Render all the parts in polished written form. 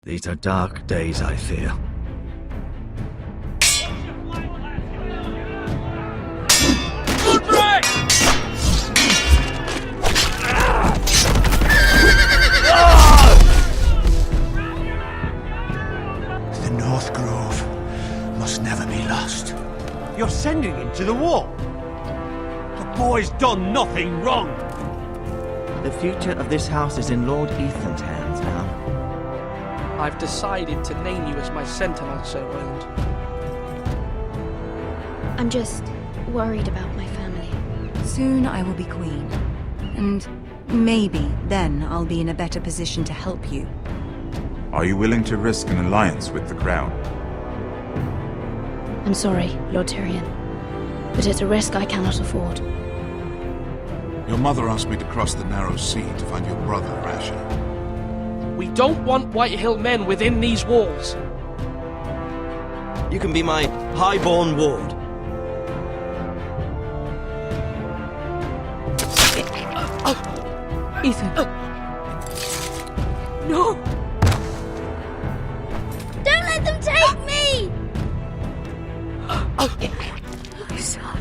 These are dark days, I fear. The North Grove must never be lost. You're sending him to the war? The boy's done nothing wrong! The future of this house is in Lord Ethan's hands now. I've decided to name you as my sentinel, Sir Roland. I'm just worried about my family. Soon I will be queen. And maybe then I'll be in a better position to help you. Are you willing to risk an alliance with the Crown? I'm sorry, Lord Tyrion, but it's a risk I cannot afford. Your mother asked me to cross the narrow sea to find your brother, Rasher. We don't want Whitehill men within these walls. You can be my highborn ward. Ethan. No! Don't let them take me! My son.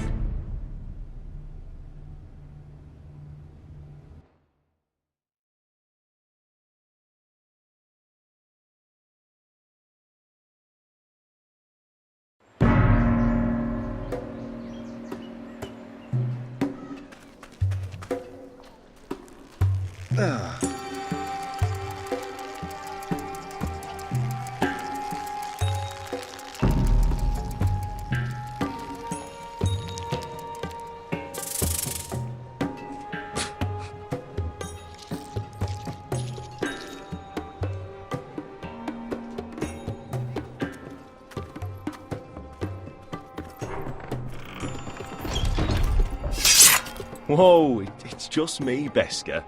Whoa, it's just me, Beskar.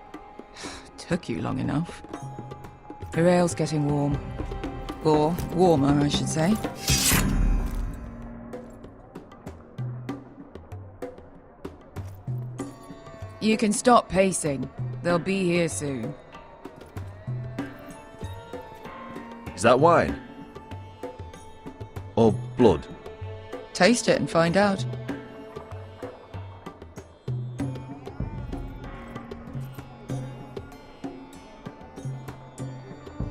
Took you long enough. The ale's getting warm. Or warmer, I should say. You can stop pacing. They'll be here soon. Is that wine? Or blood? Taste it and find out.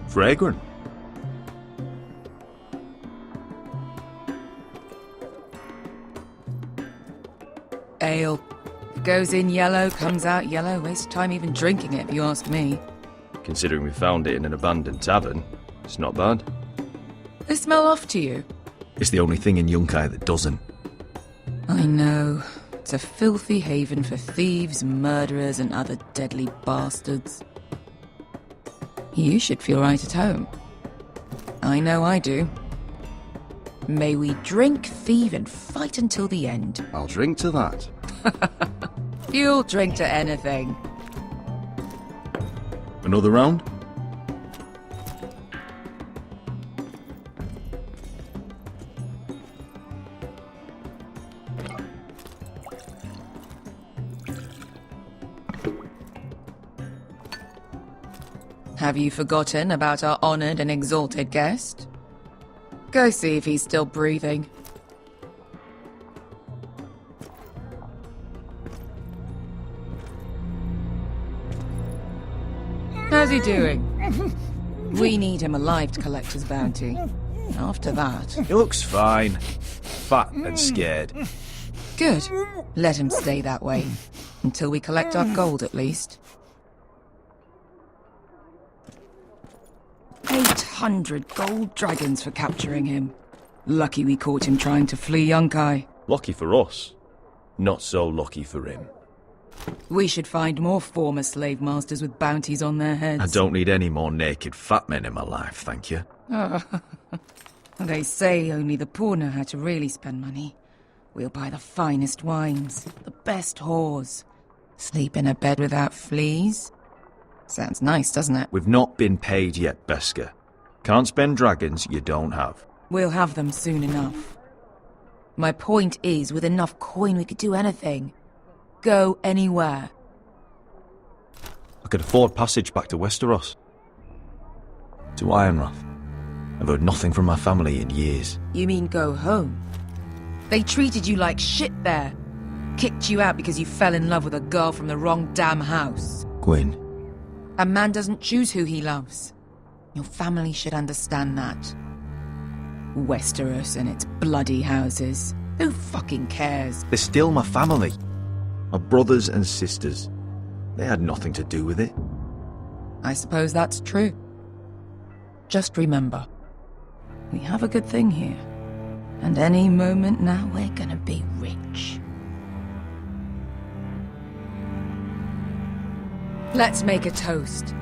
Fragrant. Ale. Goes in yellow, comes out yellow. Waste time even drinking it, if you ask me. Considering we found it in an abandoned tavern, it's not bad. They smell off to you. It's the only thing in Yunkai that doesn't. I know. It's a filthy haven for thieves, murderers, and other deadly bastards. You should feel right at home. I know I do. May we drink, thieve, and fight until the end. I'll drink to that. You'll drink to anything. Another round? Have you forgotten about our honored and exalted guest? Go see if he's still breathing. How's he doing? We need him alive to collect his bounty. After that... He looks fine. Fat and scared. Good. Let him stay that way. Until we collect our gold, at least. 800 gold dragons for capturing him. Lucky we caught him trying to flee Yunkai. Lucky for us. Not so lucky for him. We should find more former slave masters with bounties on their heads. I don't need any more naked fat men in my life, thank you. They say only the poor know how to really spend money. We'll buy the finest wines, the best whores. Sleep in a bed without fleas. Sounds nice, doesn't it? We've not been paid yet, Beskar. Can't spend dragons you don't have. We'll have them soon enough. My point is, with enough coin we could do anything. Go anywhere. I could afford passage back to Westeros. To Ironrath. I've heard nothing from my family in years. You mean go home? They treated you like shit there. Kicked you out because you fell in love with a girl from the wrong damn house. Gwyn. A man doesn't choose who he loves. Your family should understand that. Westeros and its bloody houses. Who fucking cares? They're still my family. My brothers and sisters. They had nothing to do with it. I suppose that's true. Just remember, we have a good thing here. And any moment now we're gonna be rich. Let's make a toast.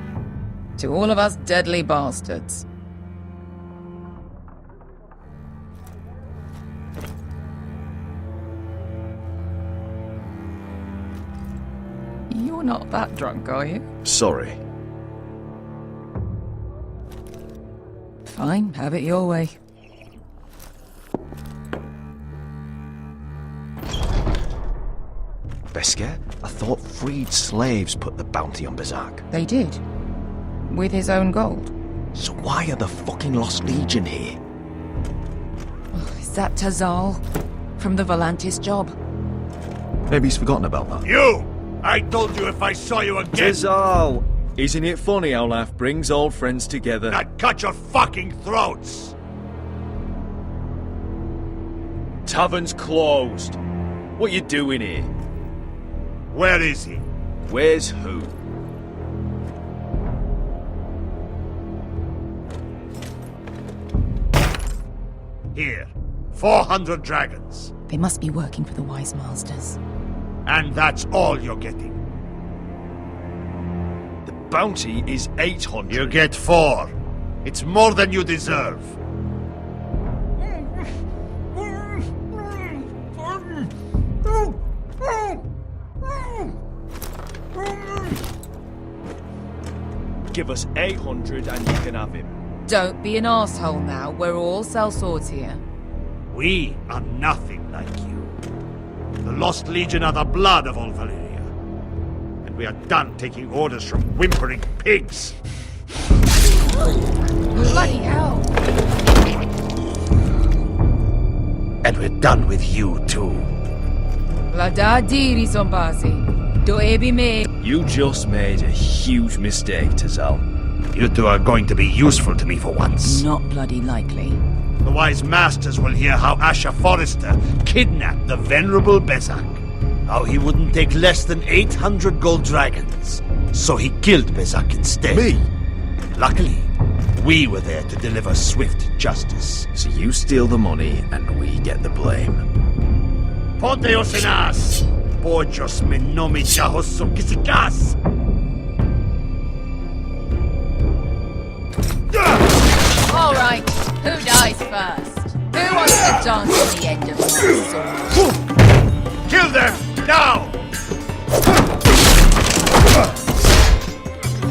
To all of us deadly bastards. You're not that drunk, are you? Sorry. Fine, have it your way. Beskar, I thought freed slaves put the bounty on Berserk. They did. With his own gold. So why are the fucking Lost Legion here? Oh, is that Tazal? From the Volantis job? Maybe he's forgotten about that. You! I told you if I saw you again... Tazal! Isn't it funny how life brings old friends together? I'd cut your fucking throats! Tavern's closed. What you doing here? Where is he? Where's who? Here. 400 dragons. They must be working for the Wise Masters. And that's all you're getting. The bounty is 800. You get 4. It's more than you deserve. Give us 800 and you can have him. Don't be an asshole now. We're all sellswords here. We are nothing like you. The Lost Legion are the blood of all Valyria. And we are done taking orders from whimpering pigs. Bloody hell! And we're done with you too. Lada diri sompasi. Do ebi me. You just made a huge mistake, Tazal. You two are going to be useful to me for once. Not bloody likely. The Wise Masters will hear how Asher Forrester kidnapped the venerable Bezak. How he wouldn't take less than 800 gold dragons. So he killed Bezak instead. Me? Luckily, we were there to deliver swift justice. So you steal the money and we get the blame. Ponteos en as! Pochos me nomi chahoso kisikas! All right, who dies first? Who wants to dance on the end of my sword? Kill them! Now!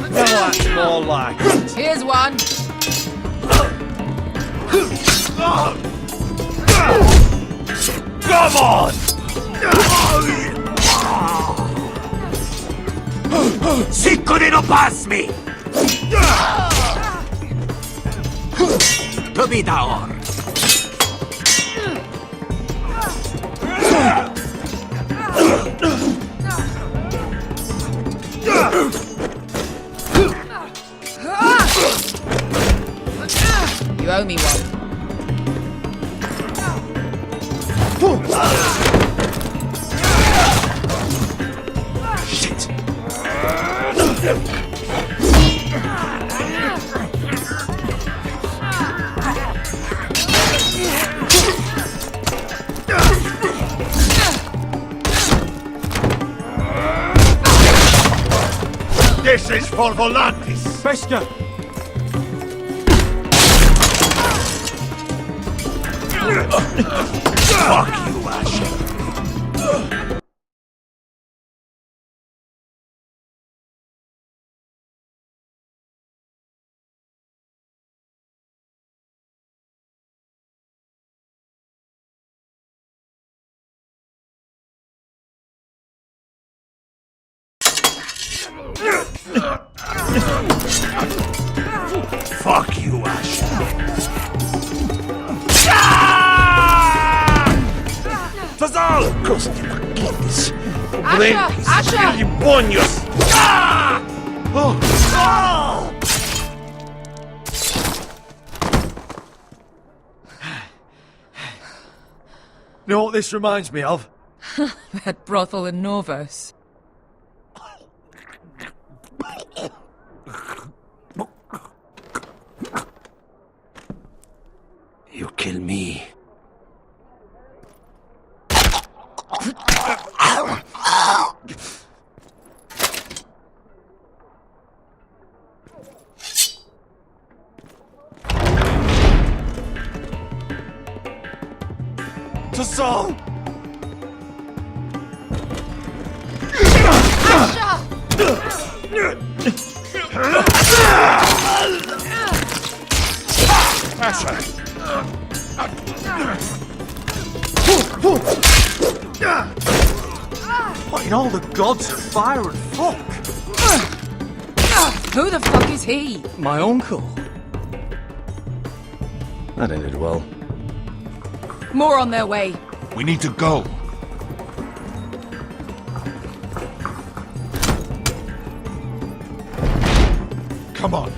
No, that's more like it. Here's one. Come on! Siccone non pasmi! Tobidaor! You owe me one. Shit! This is for Volantis! Beskar! Fuck you, Asher! Fuck you, Ash. Fazal! Kosti Makidis. Asha! Libonios! Oh! You know what this reminds me of? That brothel in Norvos. You kill me. Tassal! What in all the gods of fire and fuck? Who the fuck is he? My uncle. That ended well. More on their way. We need to go. Come on.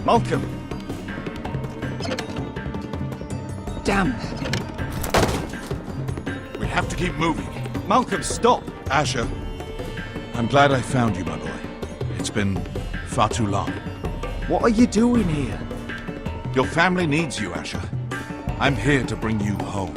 Malcolm! Damn. We have to keep moving. Malcolm, stop! Asher, I'm glad I found you, my boy. It's been far too long. What are you doing here? Your family needs you, Asher. I'm here to bring you home.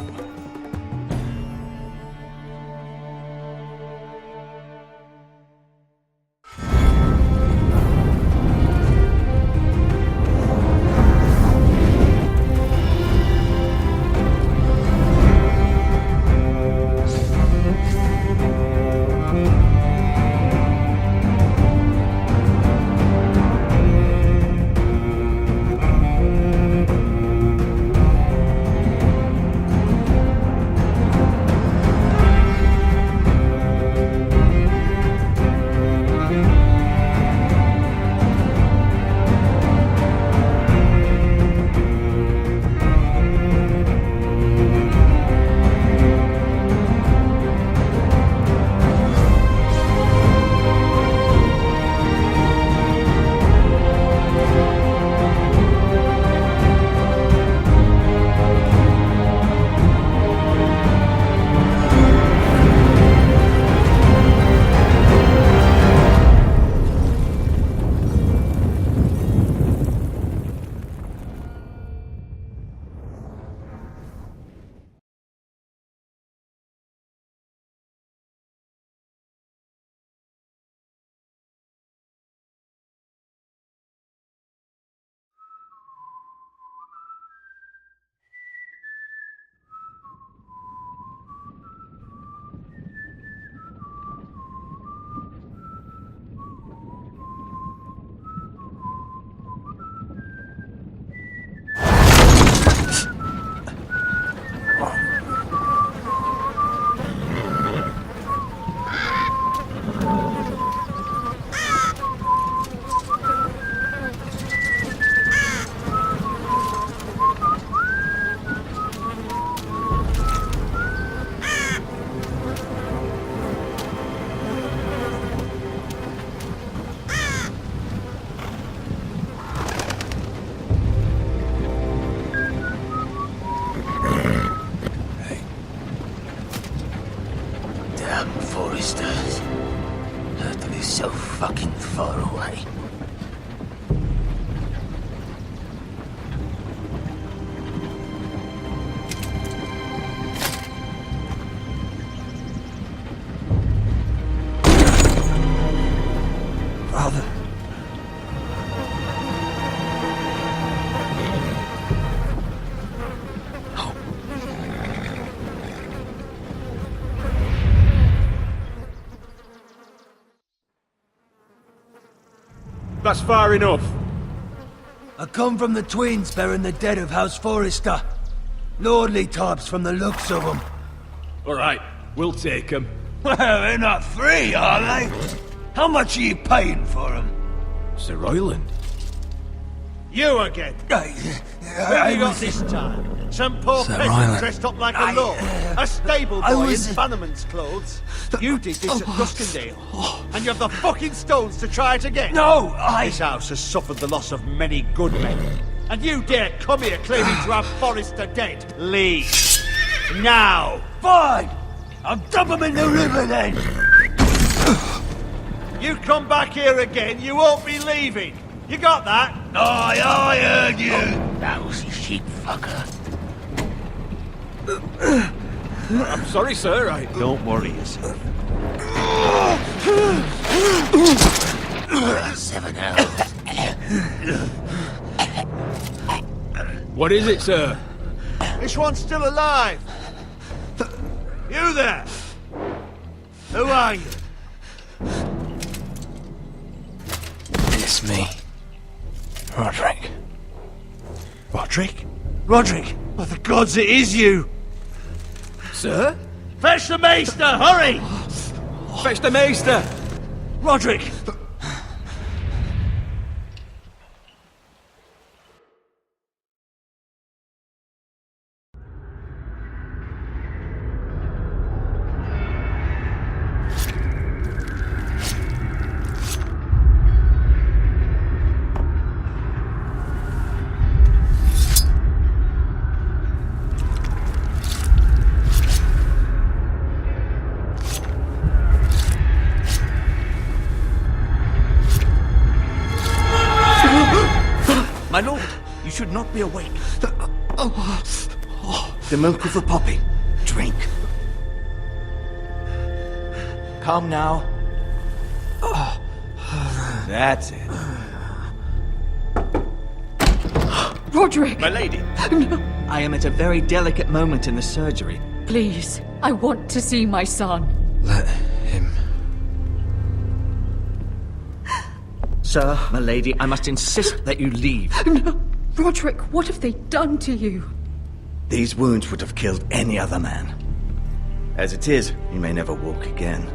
Foresters. Earth is so fucking far away. Father. That's far enough. I come from the twins bearing the dead of House Forrester. Lordly types from the looks of them. All right, we'll take them. Well, they're not free, are they? How much are you paying for them? Sir Royland. You again. Who you got this time? Some poor Sir peasant Ryland. dressed up like a lord? A stable I boy was- in Bannerman's clothes? You did this at Duskendale, and you have the fucking stones to try it again? No, This house has suffered the loss of many good men, and you dare come here claiming to have Forrester dead? Leave. Now! Fine! I'll dump them in the river then! You come back here again, you won't be leaving. You got that? I heard you! Lousy sheep fucker. I'm sorry, sir. Don't worry yourself. 7 elves. What is it, sir? This one's still alive. You there? Who are you? It's me. Roderick. Roderick? Roderick! By the gods, it is you! Sir? Fetch the maester, hurry! Fetch the maester! Roderick! My lord, you should not be awake. The milk of the poppy. Drink. Calm now. That's it. Roderick! My lady. I am at a very delicate moment in the surgery. Please, I want to see my son. Let him. Sir, my lady, I must insist that you leave. No! Roderick, what have they done to you? These wounds would have killed any other man. As it is, he may never walk again.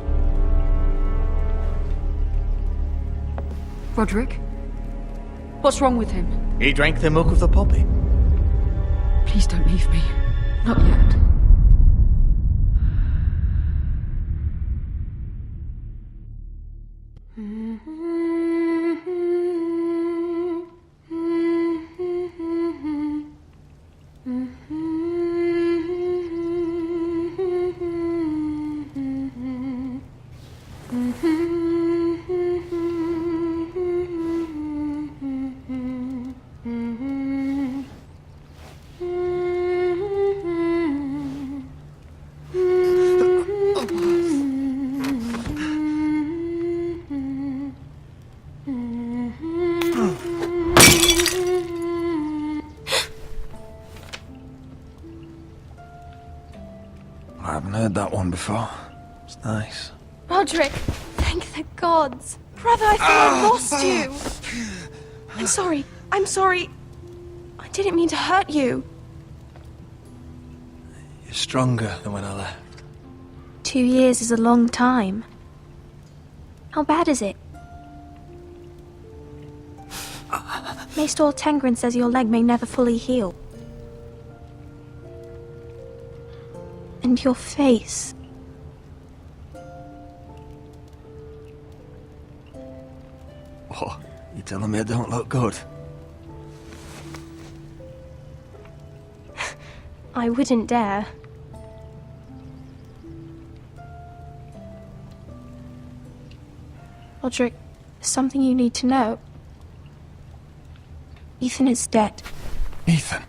Roderick? What's wrong with him? He drank the milk of the poppy. Please don't leave me. Not yet. I haven't heard that one before. It's nice. Roderick, thank the gods. Brother, I thought I lost you. I'm sorry. I'm sorry. I didn't mean to hurt you. You're stronger than when I left. 2 years is a long time. How bad is it? Maester Tengrin says your leg may never fully heal. And your face. What? You telling me I don't look good? I wouldn't dare. Roderick, there's something you need to know. Ethan is dead. Ethan?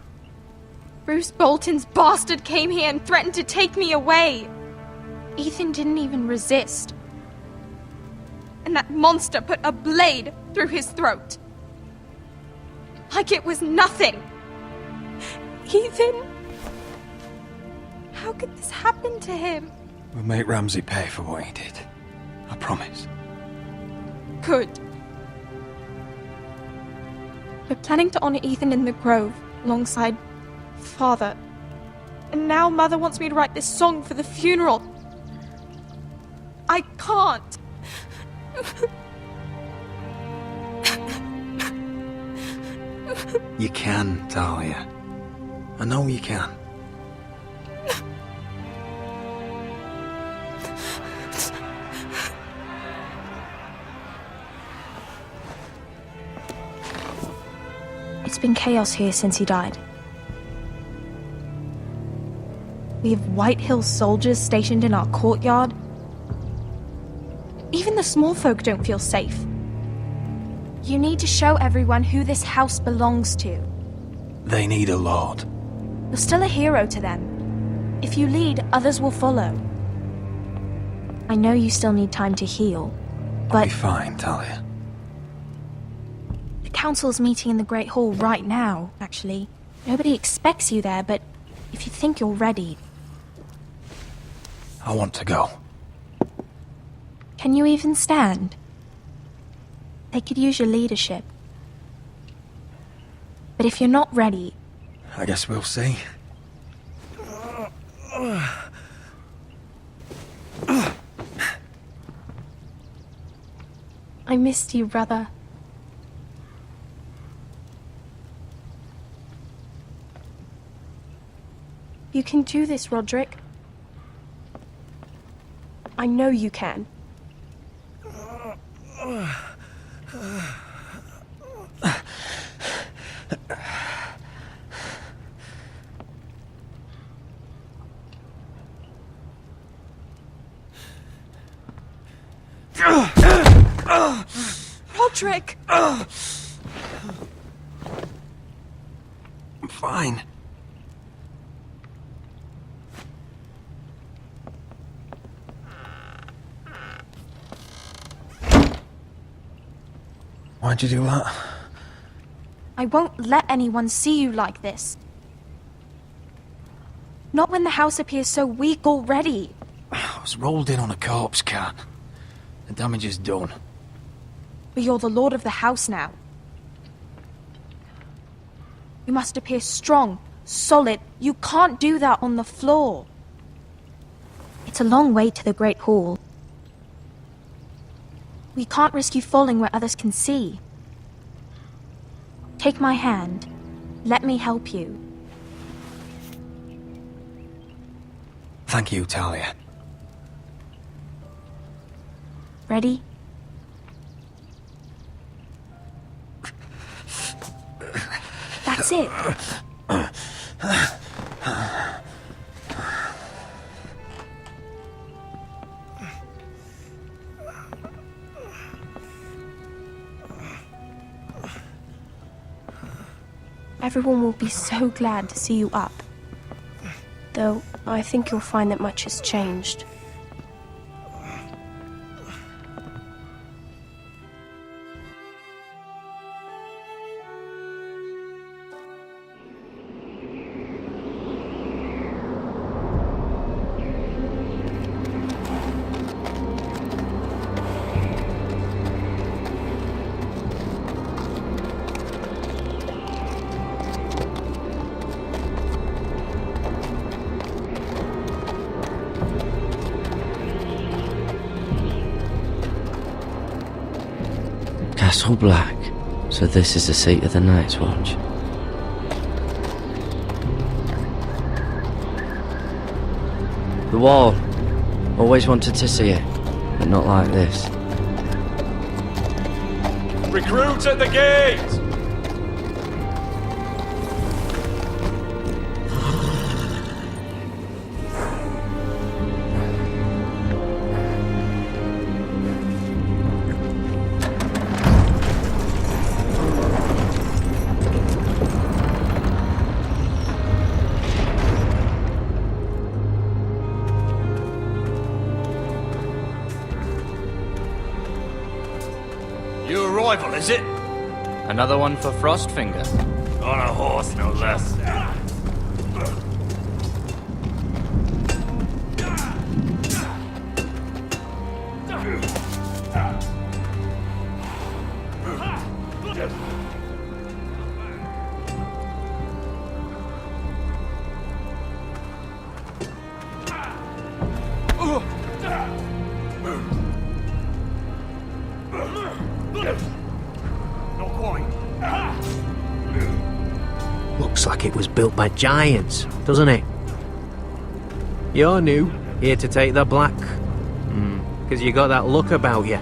Bruce Bolton's bastard came here and threatened to take me away. Ethan didn't even resist. And that monster put a blade through his throat. Like it was nothing. Ethan? How could this happen to him? We'll make Ramsay pay for what he did. I promise. Good. We're planning to honor Ethan in the Grove, alongside Father. And now Mother wants me to write this song for the funeral. I can't. You can, Talia. I know you can. It's been chaos here since he died. We have White Hill soldiers stationed in our courtyard. Even the small folk don't feel safe. You need to show everyone who this house belongs to. They need a lord. You're still a hero to them. If you lead, others will follow. I know you still need time to heal, I'll but be fine, Talia. the council's meeting in the Great Hall right now, actually. Nobody expects you there, but if you think you're ready... I want to go. Can you even stand? They could use your leadership. But if you're not ready... I guess we'll see. I missed you, brother. You can do this, Roderick. I know you can. Roderick! I'm fine. Why'd you do that? I won't let anyone see you like this. Not when the house appears so weak already. I was rolled in on a corpse cart. The damage is done. But you're the lord of the house now. You must appear strong, solid. You can't do that on the floor. It's a long way to the Great Hall. We can't risk you falling where others can see. Take my hand. Let me help you. Thank you, Talia. Ready? That's it. Everyone will be so glad to see you up. Though, I think you'll find that much has changed. Castle Black. So this is the seat of the Night's Watch. The wall. Always wanted to see it, but not like this. Recruits at the gate! New arrival, is it? Another one for Frostfinger. On a horse, no less. Looks like it was built by giants, doesn't it? You're new, here to take the black. Because you got that look about you.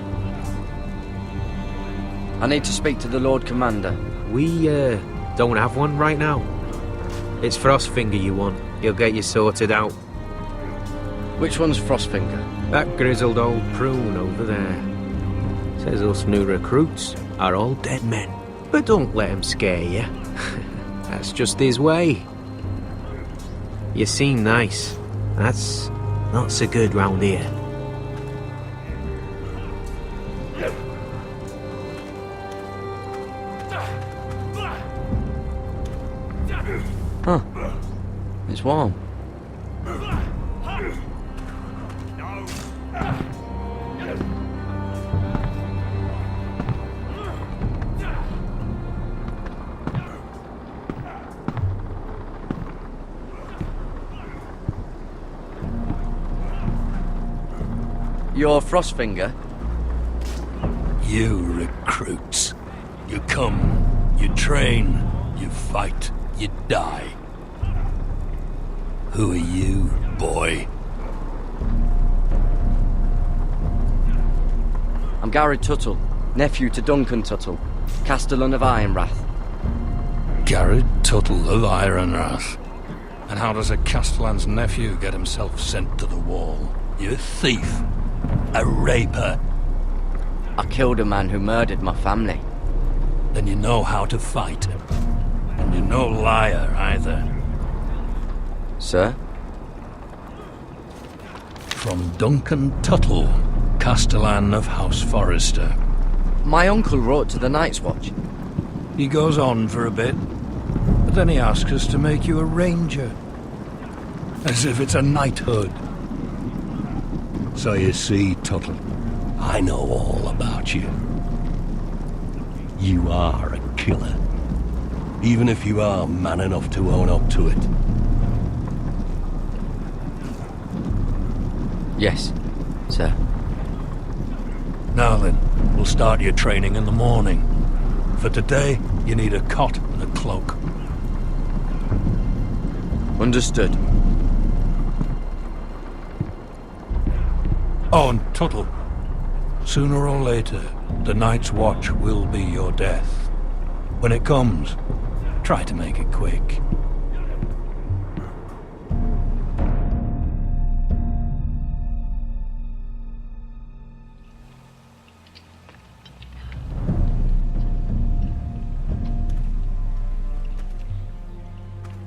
I need to speak to the Lord Commander. We, don't have one right now. It's Frostfinger you want. He'll get you sorted out. Which one's Frostfinger? That grizzled old prune over there. Says us new recruits are all dead men. But don't let him scare you. That's just his way. You seem nice. That's not so good round here. Huh. It's warm. You're Frostfinger? You recruits. You come, you train, you fight, you die. Who are you, boy? I'm Gary Tuttle, nephew to Duncan Tuttle, Castellan of Ironrath. Garrett Tuttle of Ironrath. And how does a Castellan's nephew get himself sent to the wall? You thief. A raper. I killed a man who murdered my family. Then you know how to fight. And you're no liar either. Sir? From Duncan Tuttle, Castellan of House Forrester. My uncle wrote to the Night's Watch. He goes on for a bit, but then he asks us to make you a ranger. As if it's a knighthood. So you see, Tuttle, I know all about you. You are a killer. Even if you are man enough to own up to it. Yes, sir. Now then, we'll start your training in the morning. For today, you need a cot and a cloak. Understood. Oh, and Tuttle, sooner or later, the Night's Watch will be your death. When it comes, try to make it quick.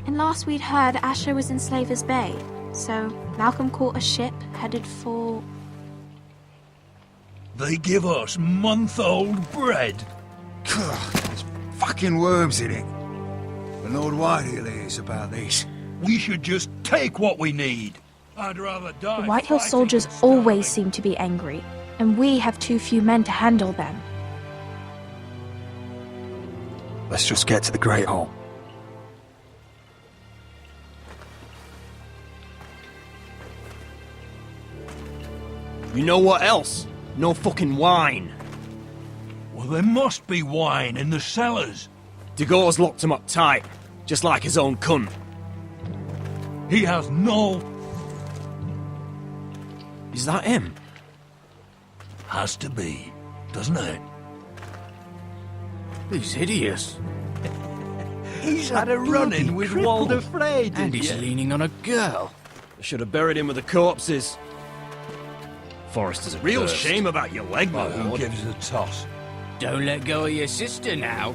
And last we'd heard, Asher was in Slaver's Bay, so Malcolm caught a ship headed for... They give us month-old bread. There's fucking worms in it. The Lord Whitehill is about this. We should just take what we need. I'd rather die. The Whitehill soldiers always seem to be angry, and we have too few men to handle them. Let's just get to the Great Hall. You know what else? No fucking wine. Well, there must be wine in the cellars. Degau's locked him up tight, just like his own cunt. He has no... Is that him? Has to be, doesn't it? He's hideous. He's had a run-in with Walder Frey, And he's leaning on a girl. I should have buried him with the corpses. Forrester's a Real cursed. shame about your leg, my Who lord. gives a toss? Don't let go of your sister now.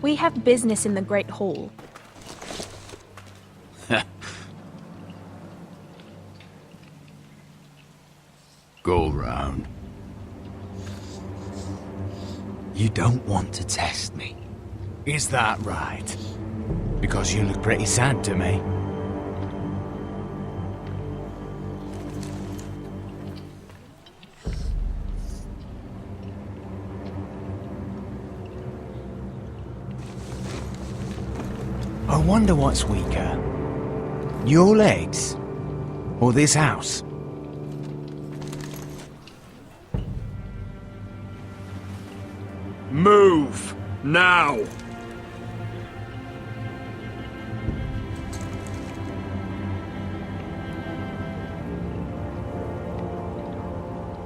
We have business in the Great Hall. Go round. You don't want to test me. Is that right? Because you look pretty sad to me. I wonder what's weaker. Your legs? Or this house? Move! Now!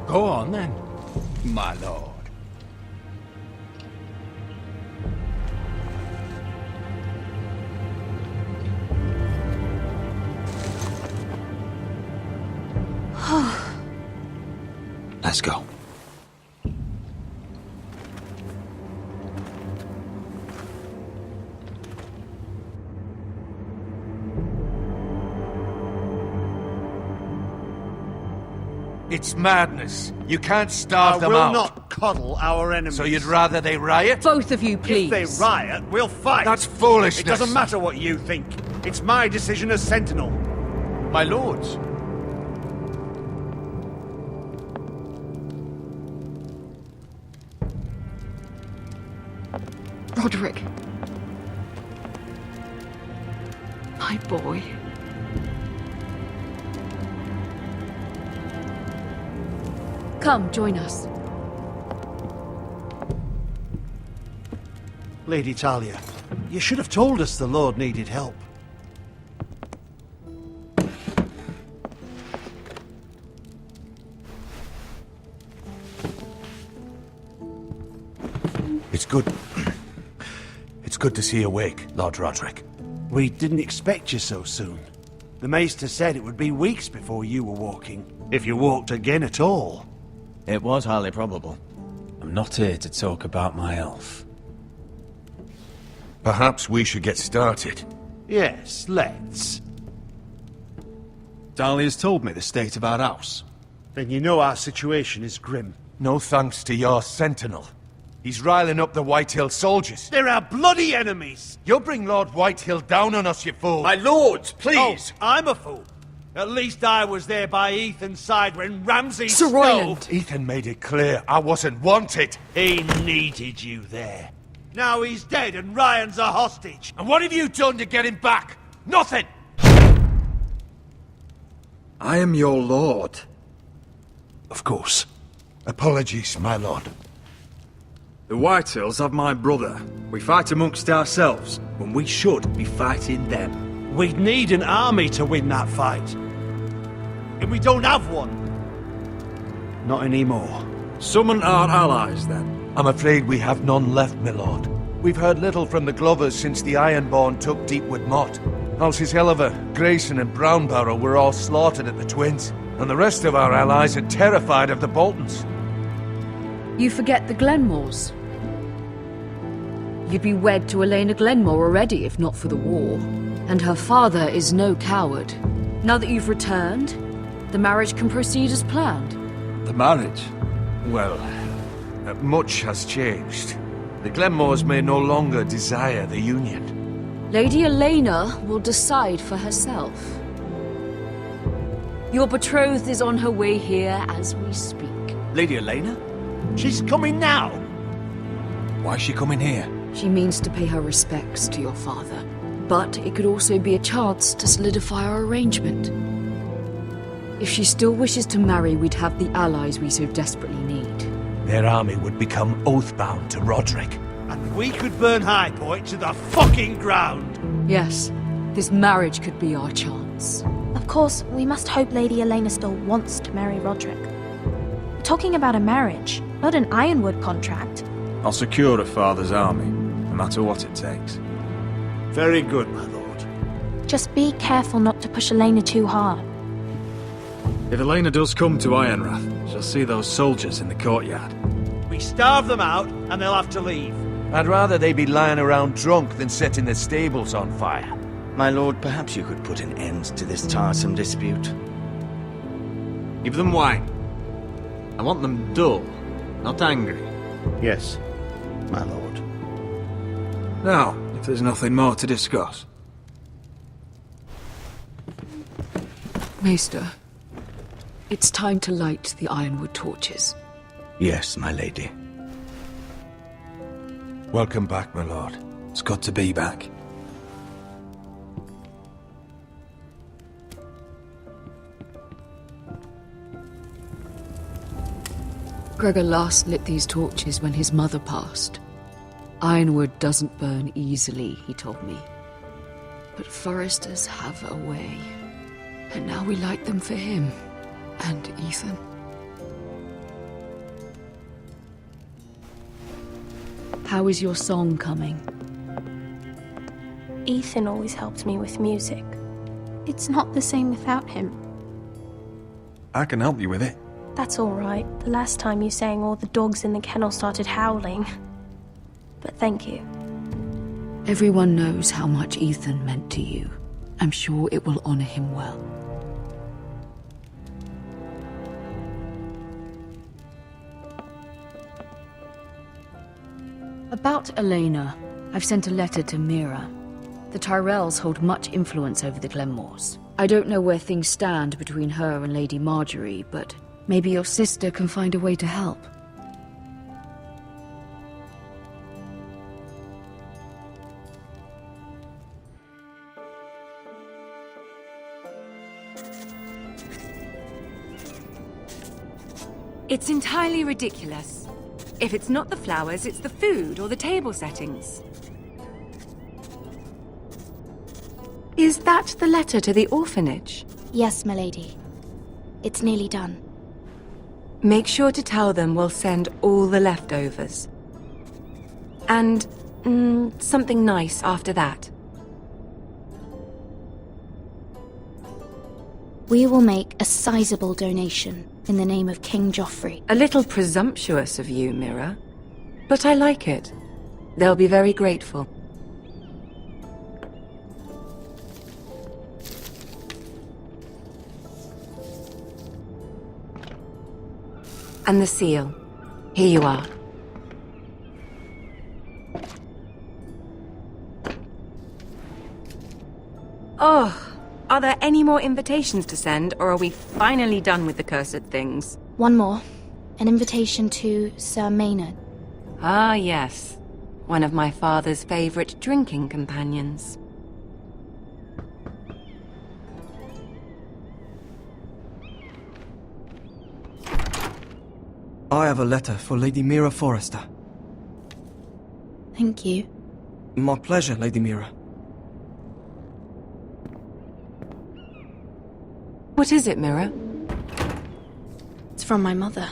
Go on then, my lord. Let's go. It's madness. You can't starve them out. I will not coddle our enemies. So you'd rather they riot? Both of you, please. If they riot, we'll fight. That's foolishness. It doesn't matter what you think. It's my decision as Sentinel. My lords. Roderick. My boy. Come, join us. Lady Talia, you should have told us the Lord needed help. It's good. It's good to see you awake, Lord Roderick. We didn't expect you so soon. The Maester said it would be weeks before you were walking, if you walked again at all. It was highly probable. I'm not here to talk about my elf. Perhaps we should get started. Yes, let's. Dahlia's told me the state of our house. Then you know our situation is grim. No thanks to your sentinel. He's riling up the Whitehill soldiers. They're our bloody enemies! You'll bring Lord Whitehill down on us, you fool! My lords, please! Oh, I'm a fool. At least I was there by Ethan's side when Ramsay stole. Ethan made it clear I wasn't wanted. He needed you there. Now he's dead and Ryan's a hostage. And what have you done to get him back? Nothing! I am your lord. Of course. Apologies, my lord. The Whitehills have my brother. We fight amongst ourselves, when we should be fighting them. We'd need an army to win that fight. And we don't have one. Not anymore. Summon our allies, then. I'm afraid we have none left, my lord. We've heard little from the Glovers since the Ironborn took Deepwood Motte. Houses Helliver, Grayson and Brownbarrow were all slaughtered at the Twins, and the rest of our allies are terrified of the Boltons. You forget the Glenmores. You'd be wed to Elena Glenmore already if not for the war. And her father is no coward. Now that you've returned, the marriage can proceed as planned. The marriage? Well, much has changed. The Glenmores may no longer desire the union. Lady Elena will decide for herself. Your betrothed is on her way here as we speak. Lady Elena? She's coming now! Why is she coming here? She means to pay her respects to your father. But it could also be a chance to solidify our arrangement. If she still wishes to marry, we'd have the allies we so desperately need. Their army would become oathbound to Roderick. And we could burn High Point to the fucking ground! Yes, this marriage could be our chance. Of course, we must hope Lady Elena still wants to marry Roderick. We're talking about a marriage, not an Ironwood contract. I'll secure her father's army, no matter what it takes. Very good, my lord. Just be careful not to push Elena too hard. If Elena does come to Ironrath, she'll see those soldiers in the courtyard. We starve them out, and they'll have to leave. I'd rather they be lying around drunk than setting the stables on fire. My lord, perhaps you could put an end to this tiresome dispute. Give them wine. I want them dull, not angry. Yes, my lord. Now, if there's nothing more to discuss. Maester, it's time to light the Ironwood torches. Yes, my lady. Welcome back, my lord. It's good to be back. Gregor last lit these torches when his mother passed. Ironwood doesn't burn easily, he told me. But foresters have a way. And now we light them for him. And Ethan. How is your song coming? Ethan always helped me with music. It's not the same without him. I can help you with it. That's all right. The last time you sang, all the dogs in the kennel started howling. But thank you. Everyone knows how much Ethan meant to you. I'm sure it will honor him well. About Elena, I've sent a letter to Mira. The Tyrells hold much influence over the Glenmores. I don't know where things stand between her and Lady Marjorie, but maybe your sister can find a way to help. It's entirely ridiculous. If it's not the flowers, it's the food or the table settings. Is that the letter to the orphanage? Yes, milady. It's nearly done. Make sure to tell them we'll send all the leftovers. And something nice after that. We will make a sizable donation in the name of King Joffrey. A little presumptuous of you, Mira. But I like it. They'll be very grateful. And the seal. Here you are. Oh, are there any more invitations to send, or are we finally done with the cursed things? One more. An invitation to Sir Maynard. Ah, yes. One of my father's favorite drinking companions. I have a letter for Lady Mira Forrester. Thank you. My pleasure, Lady Mira. What is it, Mira? It's from my mother.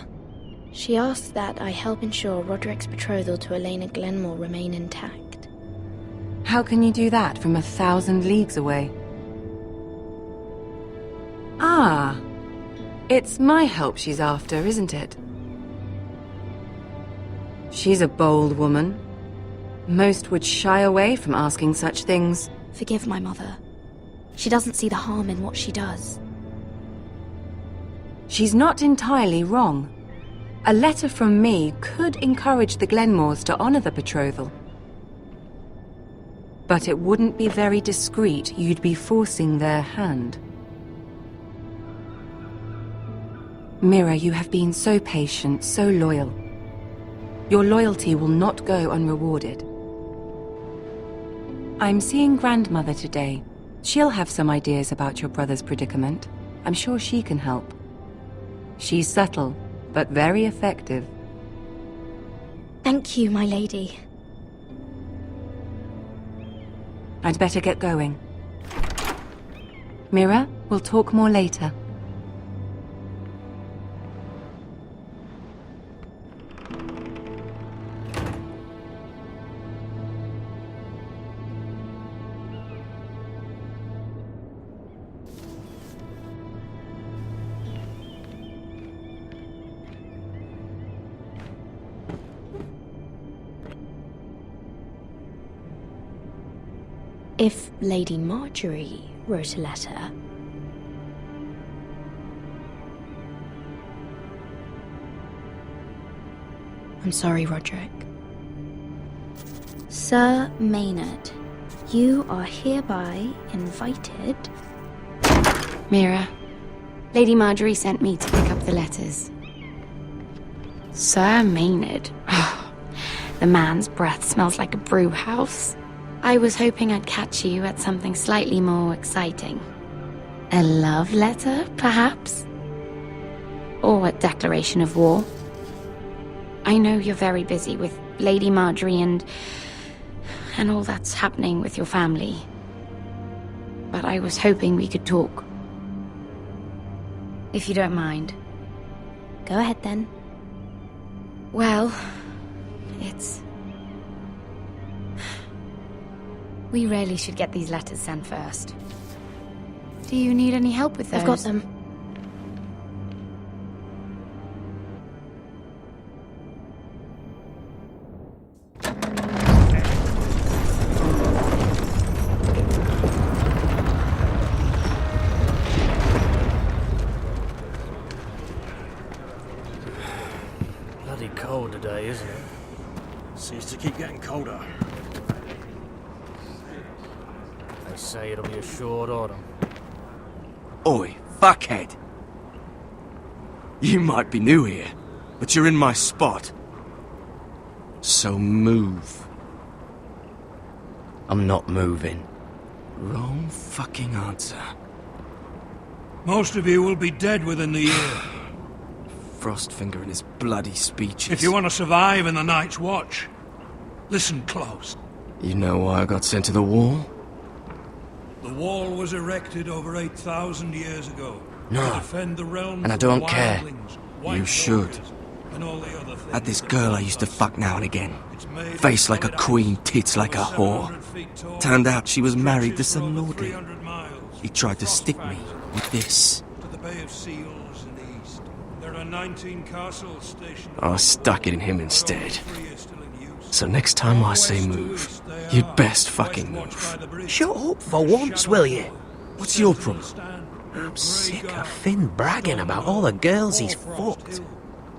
She asks that I help ensure Roderick's betrothal to Elena Glenmore remain intact. How can you do that from 1,000 leagues away? Ah, it's my help she's after, isn't it? She's a bold woman. Most would shy away from asking such things. Forgive my mother. She doesn't see the harm in what she does. She's not entirely wrong. A letter from me could encourage the Glenmores to honor the betrothal. But it wouldn't be very discreet. You'd be forcing their hand. Mira, you have been so patient, so loyal. Your loyalty will not go unrewarded. I'm seeing Grandmother today. She'll have some ideas about your brother's predicament. I'm sure she can help. She's subtle, but very effective. Thank you, my lady. I'd better get going. Mira, we'll talk more later. If Lady Marjorie wrote a letter... I'm sorry, Roderick. Sir Maynard, you are hereby invited... Mira, Lady Marjorie sent me to pick up the letters. Sir Maynard. The man's breath smells like a brew house. I was hoping I'd catch you at something slightly more exciting. A love letter, perhaps? Or a declaration of war? I know you're very busy with Lady Marjorie and all that's happening with your family. But I was hoping we could talk. If you don't mind. Go ahead then. Well, it's... We really should get these letters sent first. Do you need any help with those? I've got them. Bloody cold today, isn't it? Seems to keep getting colder. They say it'll be a short autumn. Oi, fuckhead! You might be new here, but you're in my spot. So move. I'm not moving. Wrong fucking answer. Most of you will be dead within the year. Frostfinger and his bloody speeches. If you want to survive in the Night's Watch, listen close. You know why I got sent to the wall? The wall was erected over 8,000 years ago No. to defend the realm And I from don't care. wildlings, You white should. warriors, and all the other things. Had this girl I used to fuck now and again. Face like a queen, tits like a whore. Turned out she was married to some lordly. He tried to stick me with this. To the Bay of Seals in the east. There are 19 castles stationed. I stuck it in him instead. So next time I say move, you'd best fucking move. Shut up for once, will you? What's your problem? I'm sick of Finn bragging about all the girls he's fucked.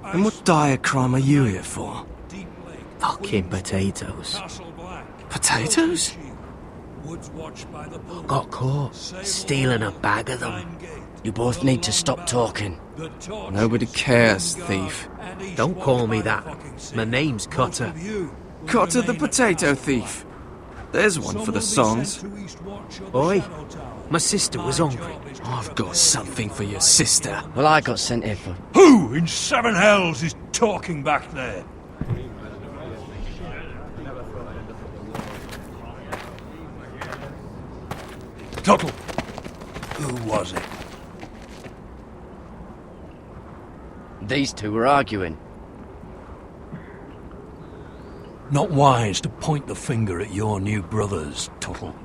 And what dire crime are you here for? Fucking potatoes. Potatoes? Got caught stealing a bag of them. You both need to stop talking. Nobody cares, thief. Don't call me that. My name's Cutter. Cutter the potato thief. There's one for the songs. Oi, my sister was hungry. I've got something for your sister. Well, I got sent here for... Who in seven hells is talking back there? Tuttle. Who was it? These two were arguing. Not wise to point the finger at your new brothers, Tuttle.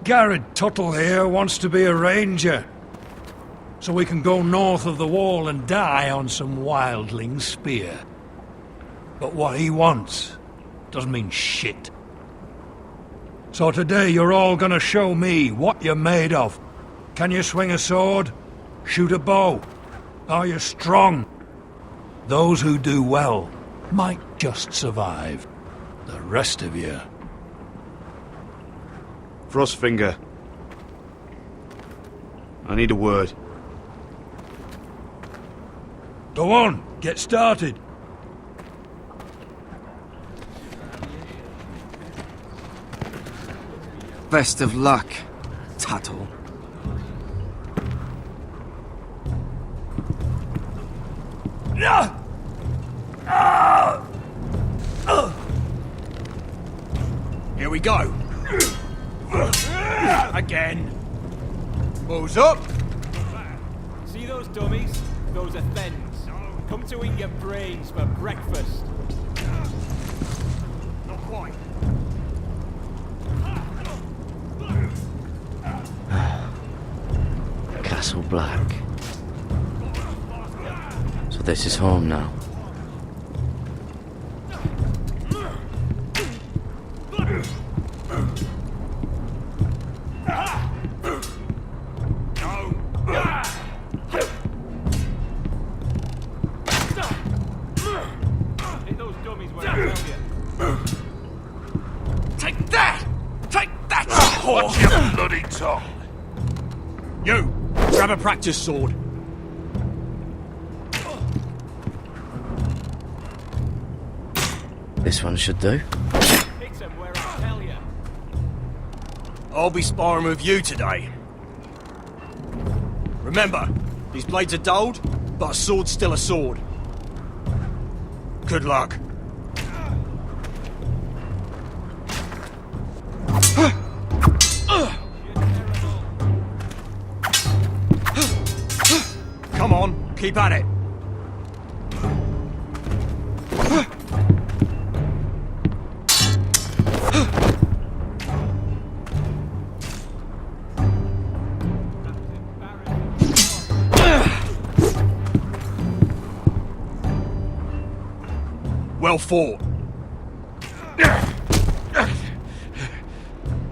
Garrett Tuttle here wants to be a ranger, so we can go north of the wall and die on some wildling spear. But what he wants doesn't mean shit. So today you're all gonna show me what you're made of. Can you swing a sword? Shoot a bow? Are you strong? Those who do well might just survive. The rest of you... Frostfinger. I need a word. Go on, get started. Best of luck, Tuttle. Here we go. Again. Who's up? See those dummies? Those are Fens. Come to eat your brains for breakfast. Not quite. Castle Black. So this is home now. Take that! Take that! Watch your bloody tongue! You! Grab a practice sword. This one should do. Hit him where I tell you. I'll be sparring with you today. Remember, these blades are dulled, but a sword's still a sword. Good luck. Come on, keep at it. Well fought.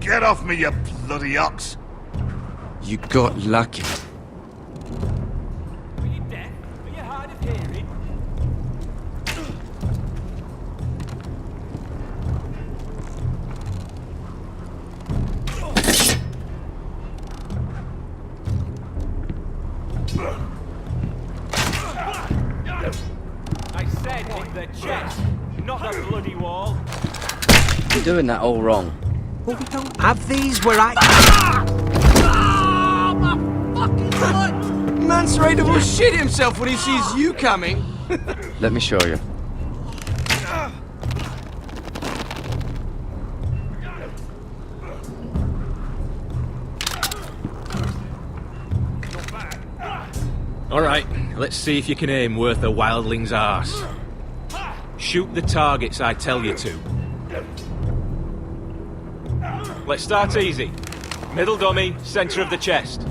Get off me, you bloody ox. You got lucky. Are you deaf? Are you hard of hearing? I said hit the chest, not the bloody wall. You're doing that all wrong. Well, we don't have these where I... Man's ready to shit himself when he sees you coming. Let me show you. Alright, let's see if you can aim worth a wildling's arse. Shoot the targets I tell you to. Let's start easy. Middle dummy, center of the chest.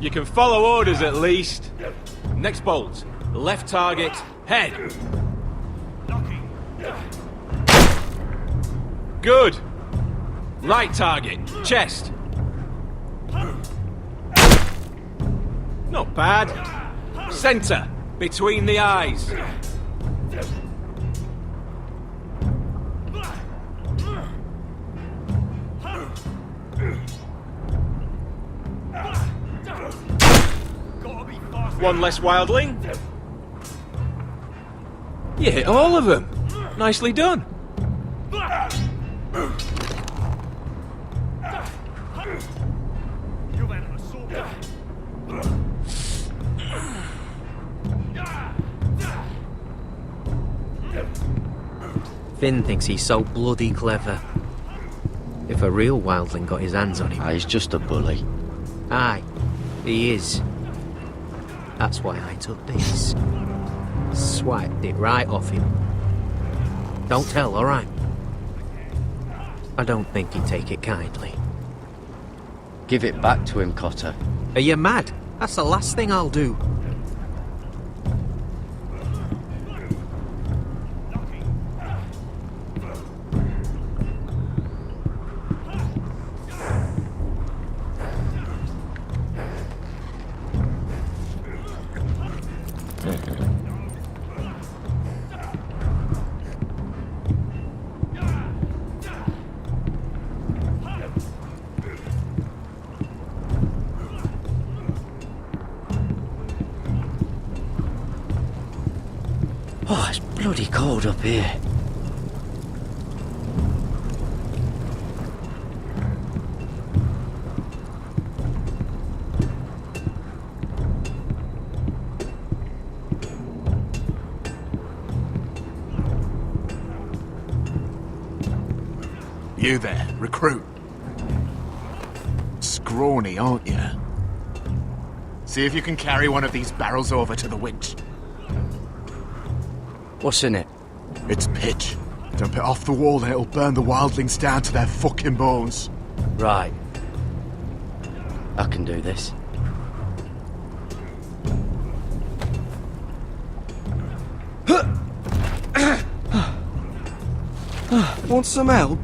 You can follow orders at least. Next bolt. Left target, head. Good. Right target, chest. Not bad. Center, between the eyes. One less wildling. You hit all of them. Nicely done. Finn thinks he's so bloody clever. If a real wildling got his hands on him... He's just a bully. Aye, he is. That's why I took this. Swiped it right off him. Don't tell, alright? I don't think he'd take it kindly. Give it back to him, Cotter. Are you mad? That's the last thing I'll do. Oh, it's bloody cold up here. You there, recruit. Scrawny, aren't you? See if you can carry one of these barrels over to the winch. What's in it? It's pitch. Dump it off the wall and it'll burn the wildlings down to their fucking bones. Right. I can do this. Want some help?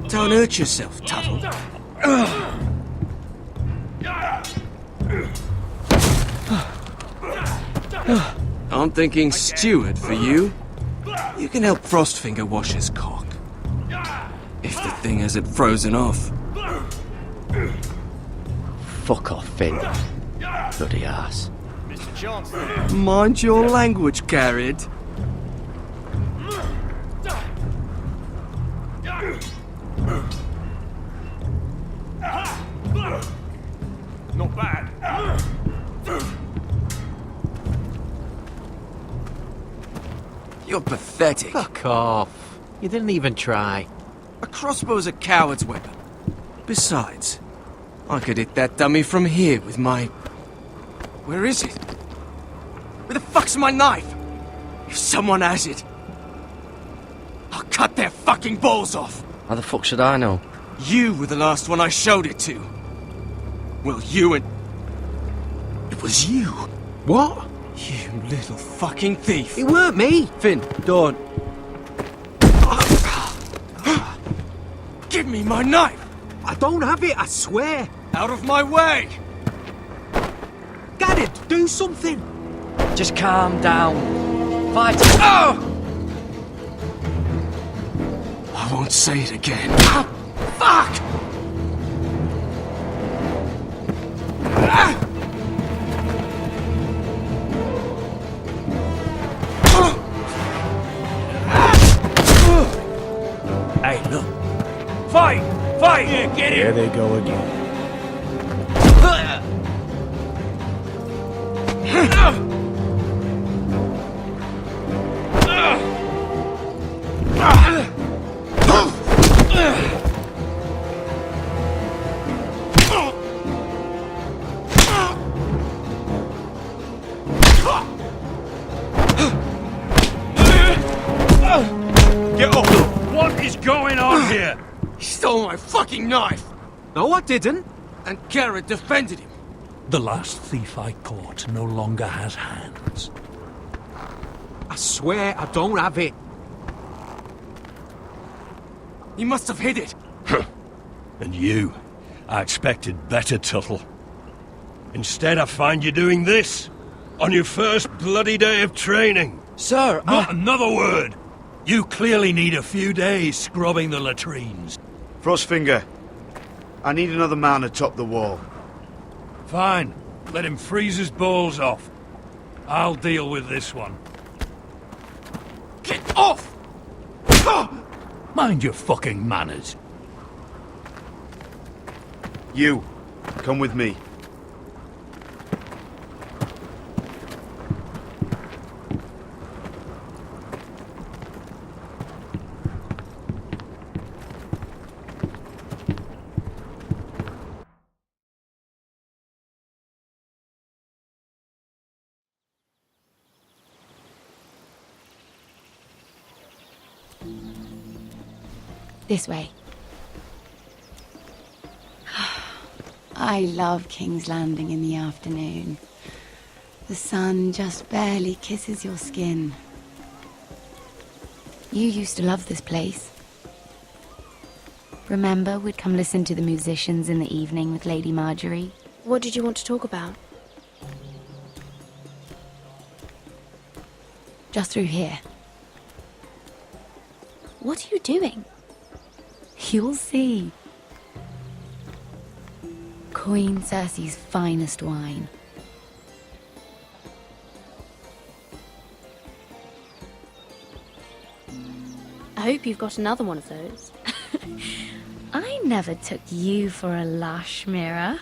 Don't hurt yourself, Tuttle. I'm thinking steward for you. You can help Frostfinger wash his cock. If the thing hasn't frozen off. Fuck off, Finn. Bloody ass. Mr. Johnson. Mind your language, Garrett. Not bad. You're pathetic. Fuck off. You didn't even try. A crossbow's a coward's weapon. Besides, I could hit that dummy from here with my... Where is it? Where the fuck's my knife? If someone has it, I'll cut their fucking balls off. How the fuck should I know? You were the last one I showed it to. Well, you and... It was you. What? You little fucking thief. It weren't me. Finn, don't. Give me my knife. I don't have it, I swear. Out of my way. Garrett, do something. Just calm down. Fight. Oh! I won't say it again. Oh, fuck! Hey, look. Fight! Fight! Yeah, get it! There they go again. Get off! What is going on here? He stole my fucking knife! No, I didn't. And Garrett defended him. The last thief I caught no longer has hands. I swear I don't have it. He must have hid it. And you, I expected better, Tuttle. Instead, I find you doing this on your first bloody day of training. Sir, Not another word! You clearly need a few days scrubbing the latrines. Frostfinger, I need another man atop the wall. Fine. Let him freeze his balls off. I'll deal with this one. Get off! Mind your fucking manners. You, come with me. This way. I love King's Landing in the afternoon. The sun just barely kisses your skin. You used to love this place. Remember, we'd come listen to the musicians in the evening with Lady Marjorie? What did you want to talk about? Just through here. What are you doing? You'll see. Queen Cersei's finest wine. I hope you've got another one of those. I never took you for a lush, Mira.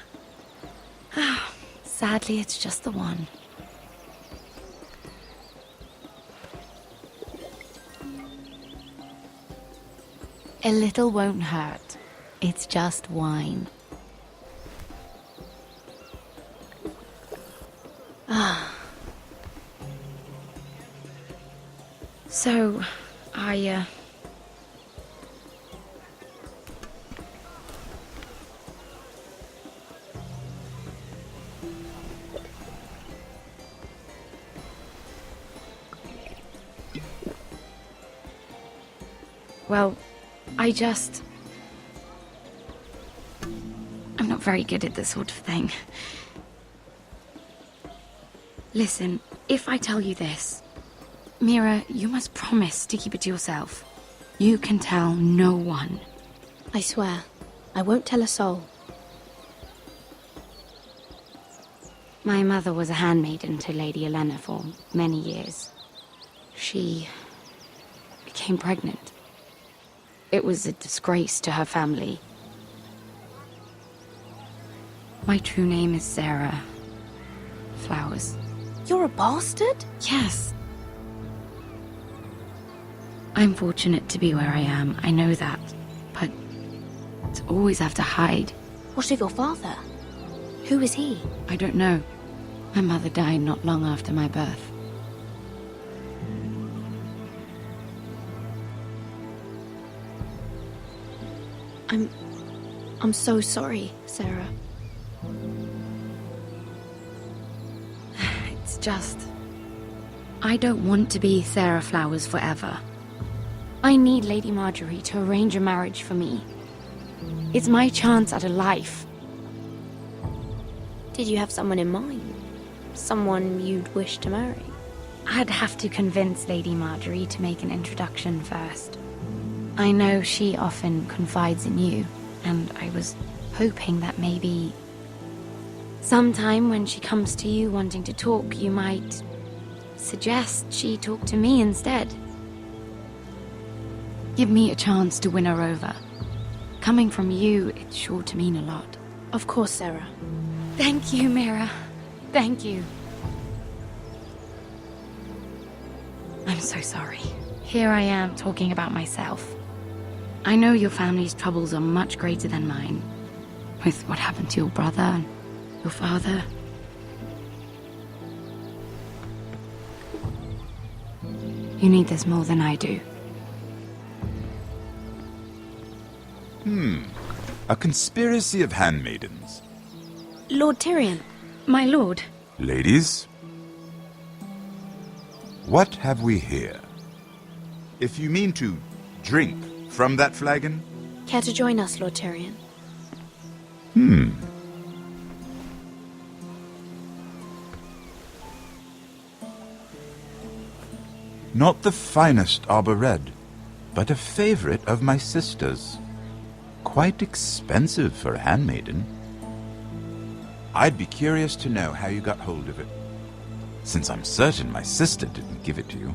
Sadly, it's just the one. A little won't hurt. It's just wine. So, Well, very good at this sort of thing. Listen, if I tell you this, Mira, you must promise to keep it to yourself. You can tell no one. I swear, I won't tell a soul. My mother was a handmaiden to Lady Elena for many years. She became pregnant. It was a disgrace to her family. My true name is Sarah Flowers. You're a bastard? Yes. I'm fortunate to be where I am, I know that. But to always have to hide. What of your father? Who is he? I don't know. My mother died not long after my birth. I'm so sorry, Sarah. It's just... I don't want to be Sarah Flowers forever. I need Lady Marjorie to arrange a marriage for me. It's my chance at a life. Did you have someone in mind? Someone you'd wish to marry? I'd have to convince Lady Marjorie to make an introduction first. I know she often confides in you, and I was hoping that maybe... sometime when she comes to you wanting to talk, you might suggest she talk to me instead. Give me a chance to win her over. Coming from you, it's sure to mean a lot. Of course, Sarah. Thank you, Mira. Thank you. I'm so sorry. Here I am talking about myself. I know your family's troubles are much greater than mine. With what happened to your brother and your father. You need this more than I do. A conspiracy of handmaidens. Lord Tyrion. My lord. Ladies, what have we here? If you mean to drink from that flagon? Care to join us, Lord Tyrion? Not the finest arbor red, but a favorite of my sister's. Quite expensive for a handmaiden. I'd be curious to know how you got hold of it. Since I'm certain my sister didn't give it to you,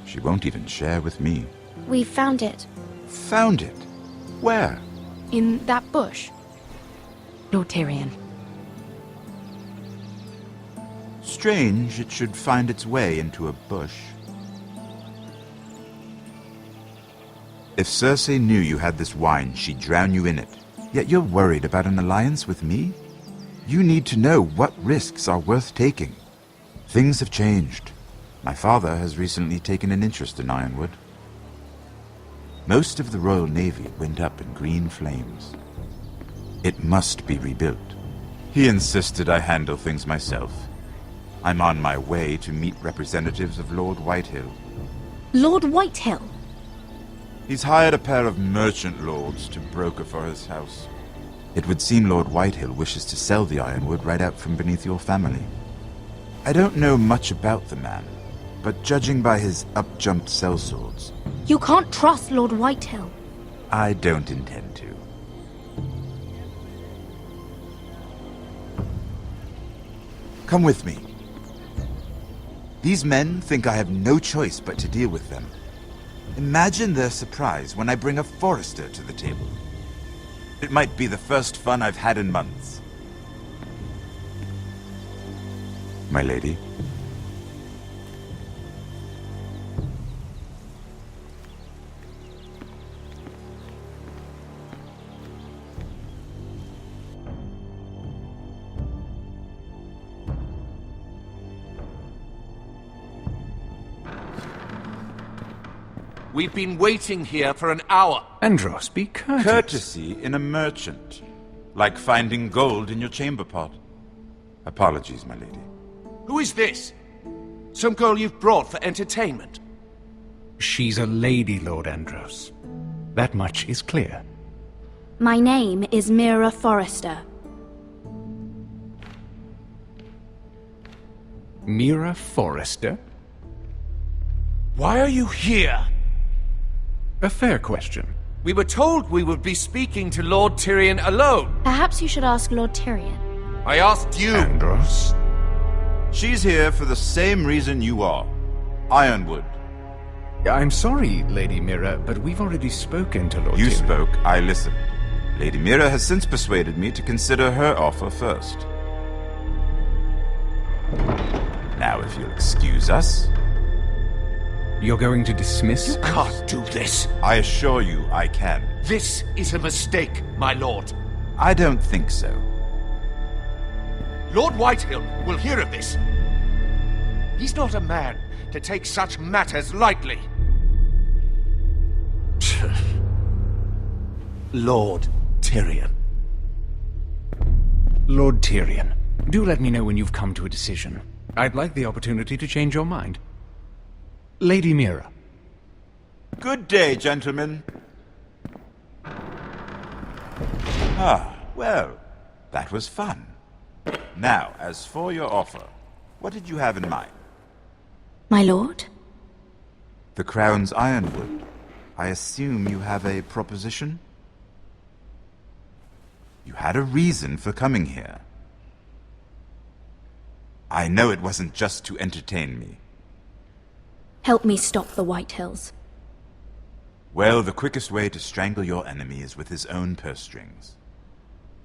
she won't even share with me. We found it. Found it? Where? In that bush. Lord Tyrion. Strange it should find its way into a bush. If Cersei knew you had this wine, she'd drown you in it. Yet you're worried about an alliance with me? You need to know what risks are worth taking. Things have changed. My father has recently taken an interest in Ironwood. Most of the Royal Navy went up in green flames. It must be rebuilt. He insisted I handle things myself. I'm on my way to meet representatives of Lord Whitehill. Lord Whitehill? He's hired a pair of merchant lords to broker for his house. It would seem Lord Whitehill wishes to sell the Ironwood right out from beneath your family. I don't know much about the man, but judging by his up-jumped sellswords... You can't trust Lord Whitehill. I don't intend to. Come with me. These men think I have no choice but to deal with them. Imagine their surprise when I bring a Forrester to the table. It might be the first fun I've had in months. My lady. We've been waiting here for an hour. Andros, be courteous. Courtesy in a merchant. Like finding gold in your chamber pot. Apologies, my lady. Who is this? Some girl you've brought for entertainment? She's a lady, Lord Andros. That much is clear. My name is Mira Forrester. Mira Forrester? Why are you here? A fair question. We were told we would be speaking to Lord Tyrion alone. Perhaps you should ask Lord Tyrion. I asked you. Andros? She's here for the same reason you are. Ironwood. I'm sorry, Lady Mira, but we've already spoken to Lord You Tyrion. spoke, I listened. Lady Mira has since persuaded me to consider her offer first. Now, if you'll excuse us... You're going to dismiss? You can't do this. I assure you I can. This is a mistake, my lord. I don't think so. Lord Whitehill will hear of this. He's not a man to take such matters lightly. Lord Tyrion. Lord Tyrion, do let me know when you've come to a decision. I'd like the opportunity to change your mind. Lady Mira. Good day, gentlemen. Ah, well, that was fun. Now, as for your offer, what did you have in mind? My lord? The Crown's Ironwood. I assume you have a proposition? You had a reason for coming here. I know it wasn't just to entertain me. Help me stop the Whitehills. Well, the quickest way to strangle your enemy is with his own purse strings.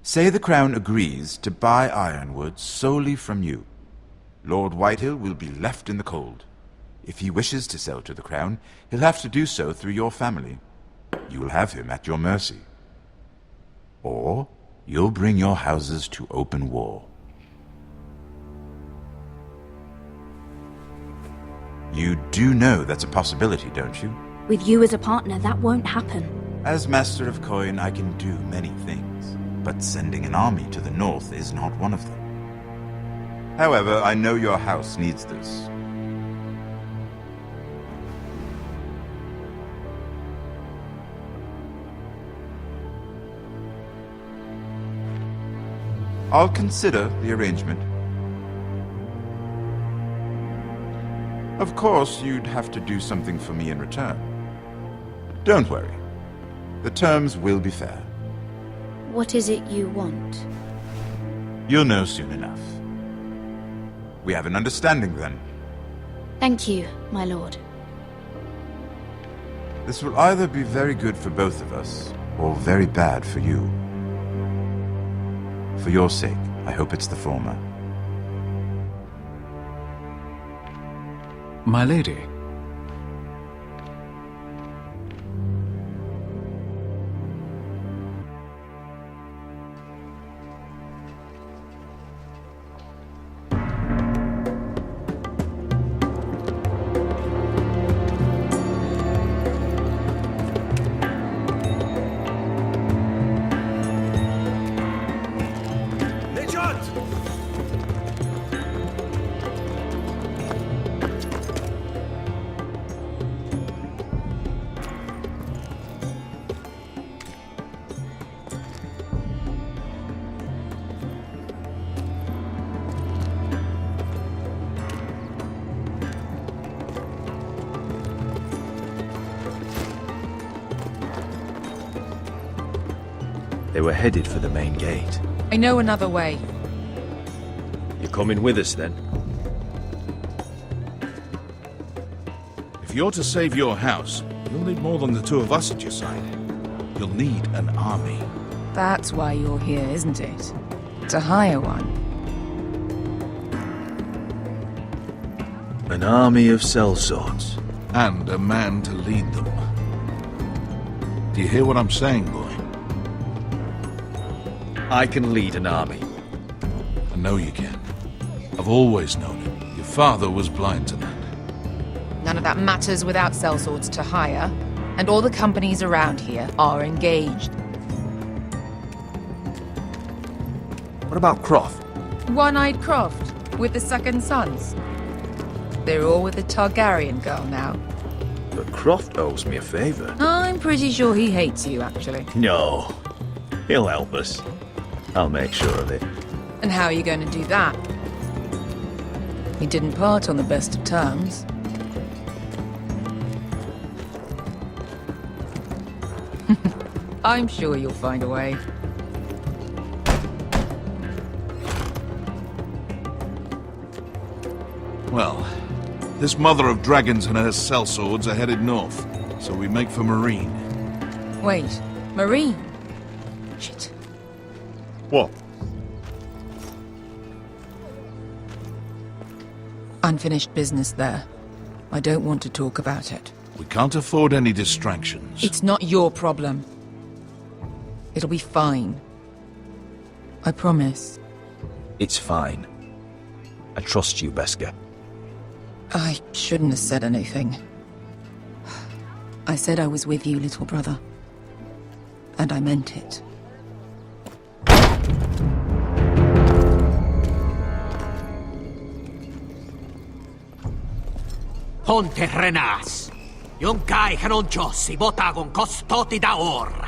Say the Crown agrees to buy Ironwood solely from you. Lord Whitehill will be left in the cold. If he wishes to sell to the Crown, he'll have to do so through your family. You will have him at your mercy. Or you'll bring your houses to open war. You do know that's a possibility, don't you? With you as a partner, that won't happen. As Master of Coin, I can do many things, but sending an army to the north is not one of them. However, I know your house needs this. I'll consider the arrangement. Of course, you'd have to do something for me in return. Don't worry. The terms will be fair. What is it you want? You'll know soon enough. We have an understanding then. Thank you, my lord. This will either be very good for both of us, or very bad for you. For your sake, I hope it's the former. My lady. They were headed for the main gate. I know another way. You're coming with us, then? If you're to save your house, you'll need more than the two of us at your side. You'll need an army. That's why you're here, isn't it? To hire one. An army of sellswords. And a man to lead them. Do you hear what I'm saying, boy? I can lead an army. I know you can. I've always known it. Your father was blind to that. None of that matters without sellswords to hire, and all the companies around here are engaged. What about Croft? One-eyed Croft, with the second sons. They're all with the Targaryen girl now. But Croft owes me a favor. I'm pretty sure he hates you, actually. No. He'll help us. I'll make sure of it. And how are you going to do that? We didn't part on the best of terms. I'm sure you'll find a way. Well, this mother of dragons and her sellswords are headed north, so we make for Marine. Wait, Marine? Shit. What? Unfinished business there. I don't want to talk about it. We can't afford any distractions. It's not your problem. It'll be fine. I promise. It's fine. I trust you, Beskar. I shouldn't have said anything. I said I was with you, little brother. And I meant it. Ponte Renas. Yung kai kanon Diyos, ibotagon kostoti da ora.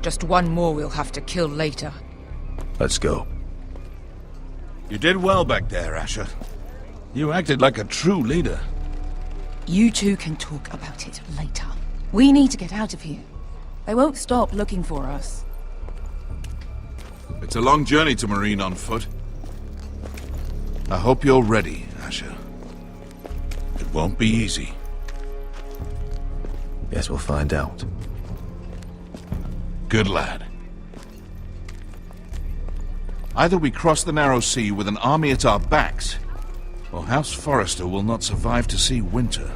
Just one more we'll have to kill later. Let's go. You did well back there, Asher. You acted like a true leader. You two can talk about it later. We need to get out of here. They won't stop looking for us. It's a long journey to Marine on foot. I hope you're ready, Asher. It won't be easy. Guess we'll find out. Good lad. Either we cross the narrow sea with an army at our backs, or House Forrester will not survive to see winter.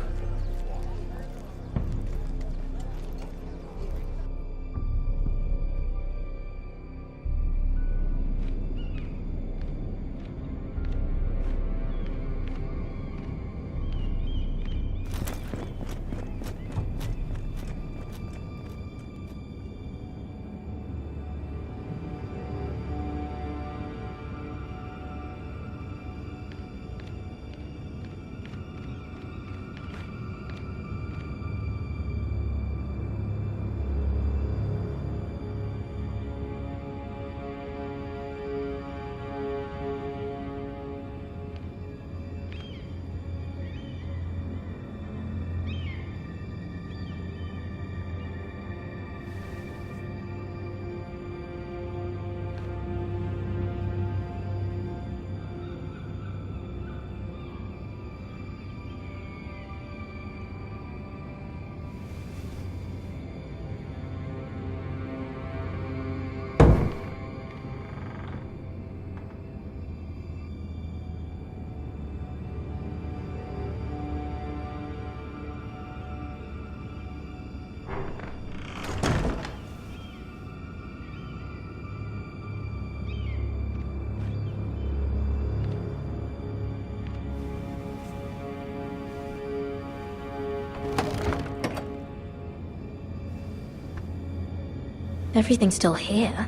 Everything's still here.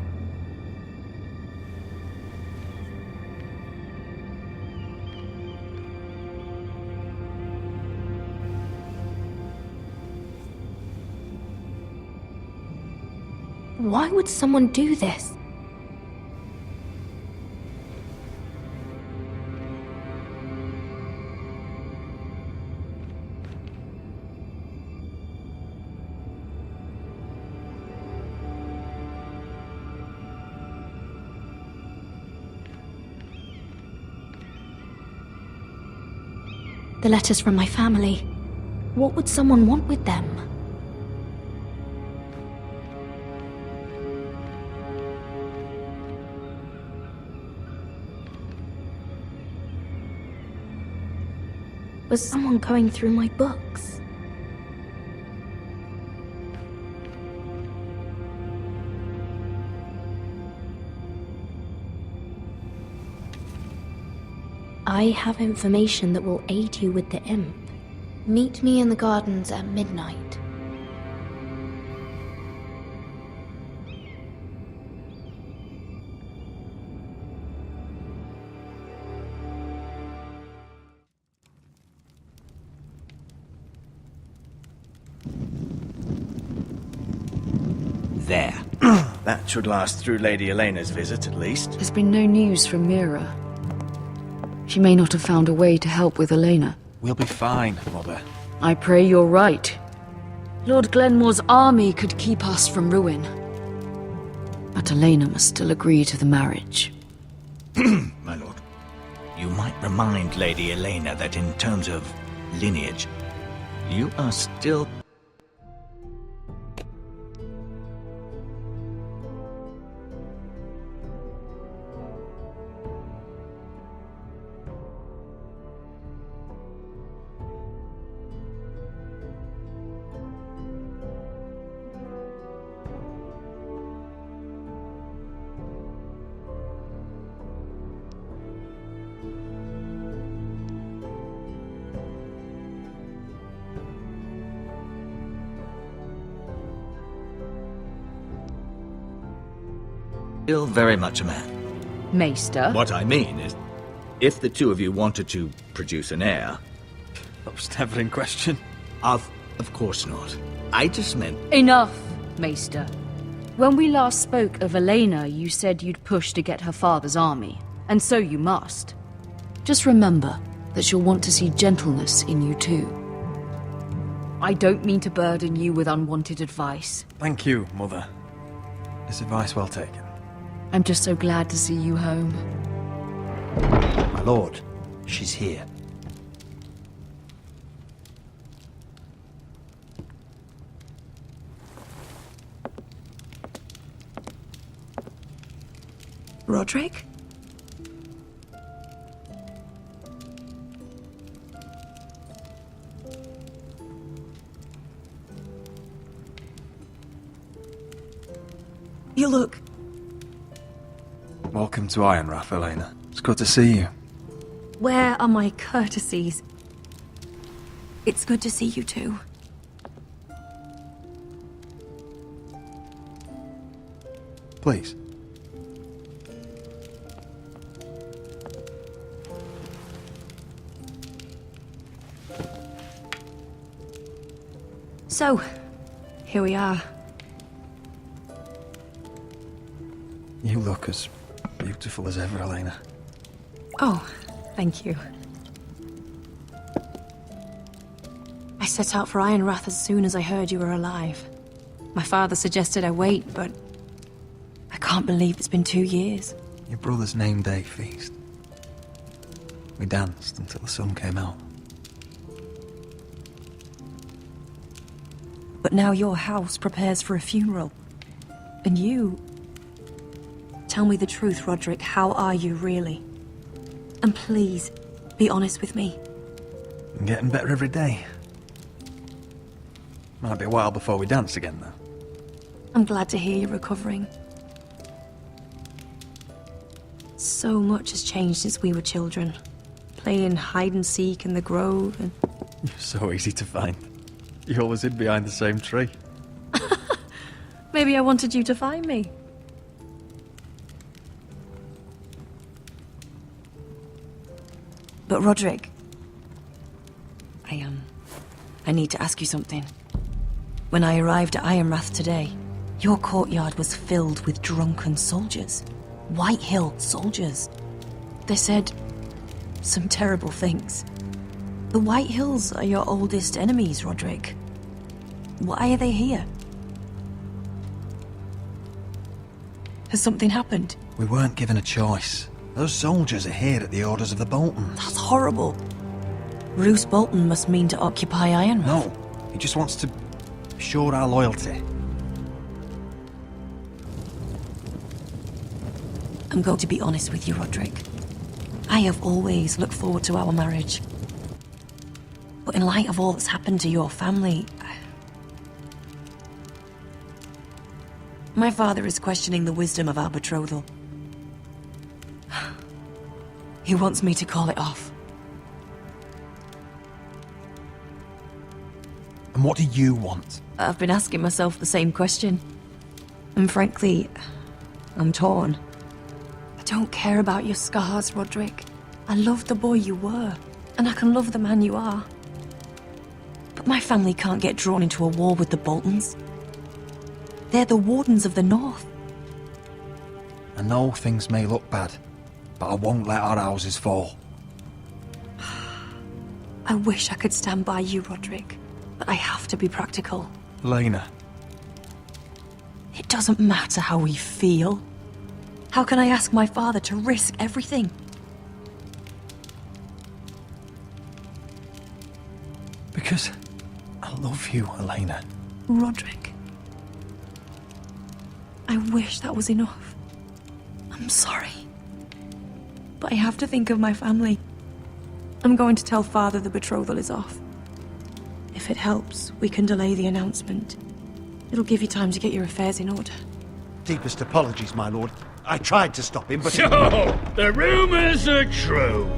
Why would someone do this? The letters from my family. What would someone want with them? Was someone going through my books? I have information that will aid you with the imp. Meet me in the gardens at midnight. There. That should last through Lady Elena's visit, at least. There's been no news from Mira. She may not have found a way to help with Elena. We'll be fine, Mother. I pray you're right. Lord Glenmore's army could keep us from ruin. But Elena must still agree to the marriage. My lord, you might remind Lady Elena that in terms of lineage, you are still... still very much a man. Maester? What I mean is, if the two of you wanted to produce an heir... That was never in question. Of course not. I just meant... Enough, Maester. When we last spoke of Elena, you said you'd push to get her father's army. And so you must. Just remember that she'll want to see gentleness in you too. I don't mean to burden you with unwanted advice. Thank you, Mother. This advice well taken. I'm just so glad to see you home. My lord, she's here. Roderick? You look... Welcome to Ironrath, Elena. It's good to see you. Where are my courtesies? It's good to see you too. Please. So, here we are. You look as beautiful as ever, Elena. Oh, thank you. I set out for Ironrath as soon as I heard you were alive. My father suggested I wait, but I can't believe it's been 2 years. Your brother's name day feast. We danced until the sun came out. But now your house prepares for a funeral. And you... Tell me the truth, Roderick. How are you, really? And please, be honest with me. I'm getting better every day. Might be a while before we dance again, though. I'm glad to hear you're recovering. So much has changed since we were children. Playing hide-and-seek in the grove and... You're so easy to find. You always hid behind the same tree. Maybe I wanted you to find me. But Roderick... I need to ask you something. When I arrived at Ironrath today, your courtyard was filled with drunken soldiers. White Hill soldiers. They said some terrible things. The White Hills are your oldest enemies, Roderick. Why are they here? Has something happened? We weren't given a choice. Those soldiers are here at the orders of the Boltons. That's horrible. Roose Bolton must mean to occupy Ironrath. No, he just wants to assure our loyalty. I'm going to be honest with you, Roderick. I have always looked forward to our marriage. But in light of all that's happened to your family... My father is questioning the wisdom of our betrothal. He wants me to call it off. And what do you want? I've been asking myself the same question. And frankly, I'm torn. I don't care about your scars, Roderick. I love the boy you were, and I can love the man you are. But my family can't get drawn into a war with the Boltons. They're the Wardens of the North. I know things may look bad, but I won't let our houses fall. I wish I could stand by you, Roderick, but I have to be practical. Lena. It doesn't matter how we feel. How can I ask my father to risk everything? Because I love you, Elena. Roderick. I wish that was enough. I'm sorry. But I have to think of my family. I'm going to tell Father the betrothal is off. If it helps, we can delay the announcement. It'll give you time to get your affairs in order. Deepest apologies, my lord. I tried to stop him, but... So, the rumours are true.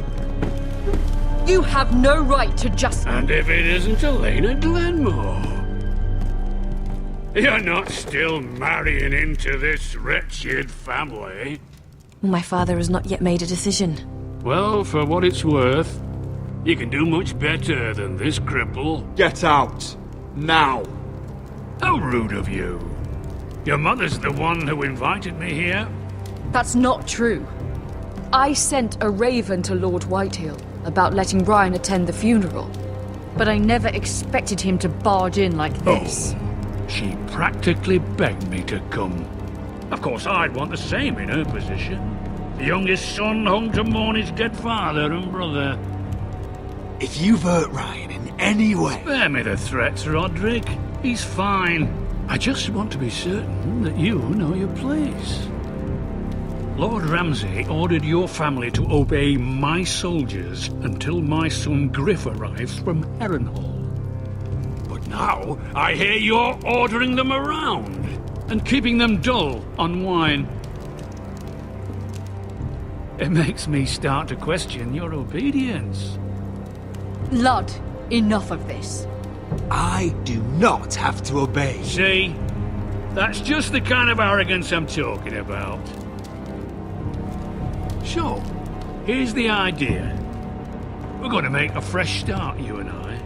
You have no right to just... And if it isn't Elena Glenmore? You're not still marrying into this wretched family? My father has not yet made a decision. Well, for what it's worth, you can do much better than this cripple. Get out. Now. How rude of you. Your mother's the one who invited me here. That's not true. I sent a raven to Lord Whitehill about letting Ryan attend the funeral, but I never expected him to barge in like this. Oh, she practically begged me to come. Of course, I'd want the same in her position. The youngest son home to mourn his dead father and brother. If you've hurt Ryan in any way... Spare me the threats, Roderick. He's fine. I just want to be certain that you know your place. Lord Ramsay ordered your family to obey my soldiers until my son Griff arrives from Harrenhal. But now, I hear you're ordering them around and keeping them dull on wine. It makes me start to question your obedience. Lud, enough of this. I do not have to obey. See? That's just the kind of arrogance I'm talking about. So, here's the idea. We're going to make a fresh start, you and I.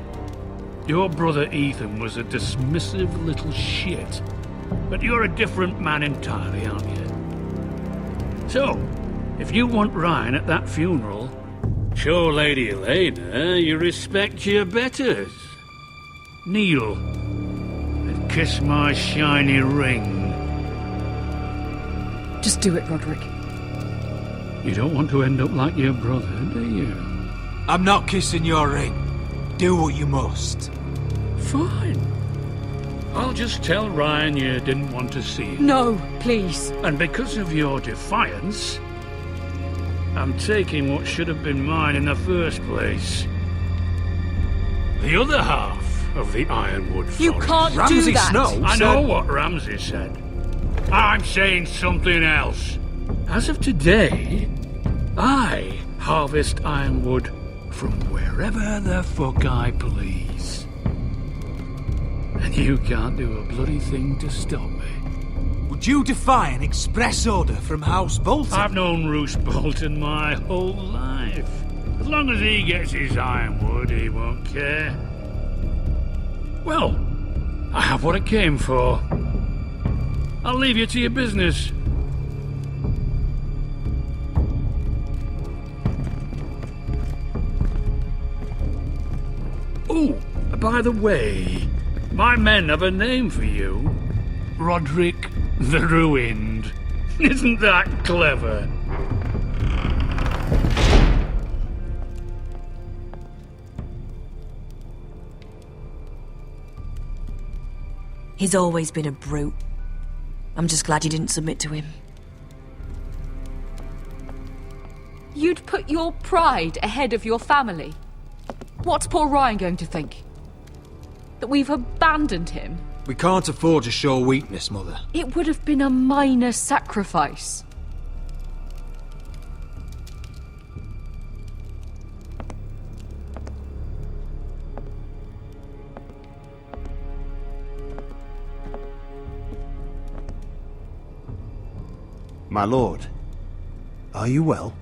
Your brother Ethan was a dismissive little shit, but you're a different man entirely, aren't you? So, if you want Ryan at that funeral, show Lady Elena you respect your betters. Kneel and kiss my shiny ring. Just do it, Roderick. You don't want to end up like your brother, do you? I'm not kissing your ring. Do what you must. Fine. I'll just tell Ryan you didn't want to see him. No, please. And because of your defiance, I'm taking what should have been mine in the first place. The other half of the Ironwood Forest. You can't Ramsay do that. Snow I said... know what Ramsay said. I'm saying something else. As of today, I harvest ironwood from wherever the fuck I please. And you can't do a bloody thing to stop me. Would you defy an express order from House Bolton? I've known Roose Bolton my whole life. As long as he gets his ironwood, he won't care. Well, I have what I came for. I'll leave you to your business. Oh, by the way, my men have a name for you. Roderick the Ruined. Isn't that clever? He's always been a brute. I'm just glad you didn't submit to him. You'd put your pride ahead of your family. What's poor Ryan going to think? That we've abandoned him? We can't afford to show weakness, Mother. It would have been a minor sacrifice. My lord, are you well?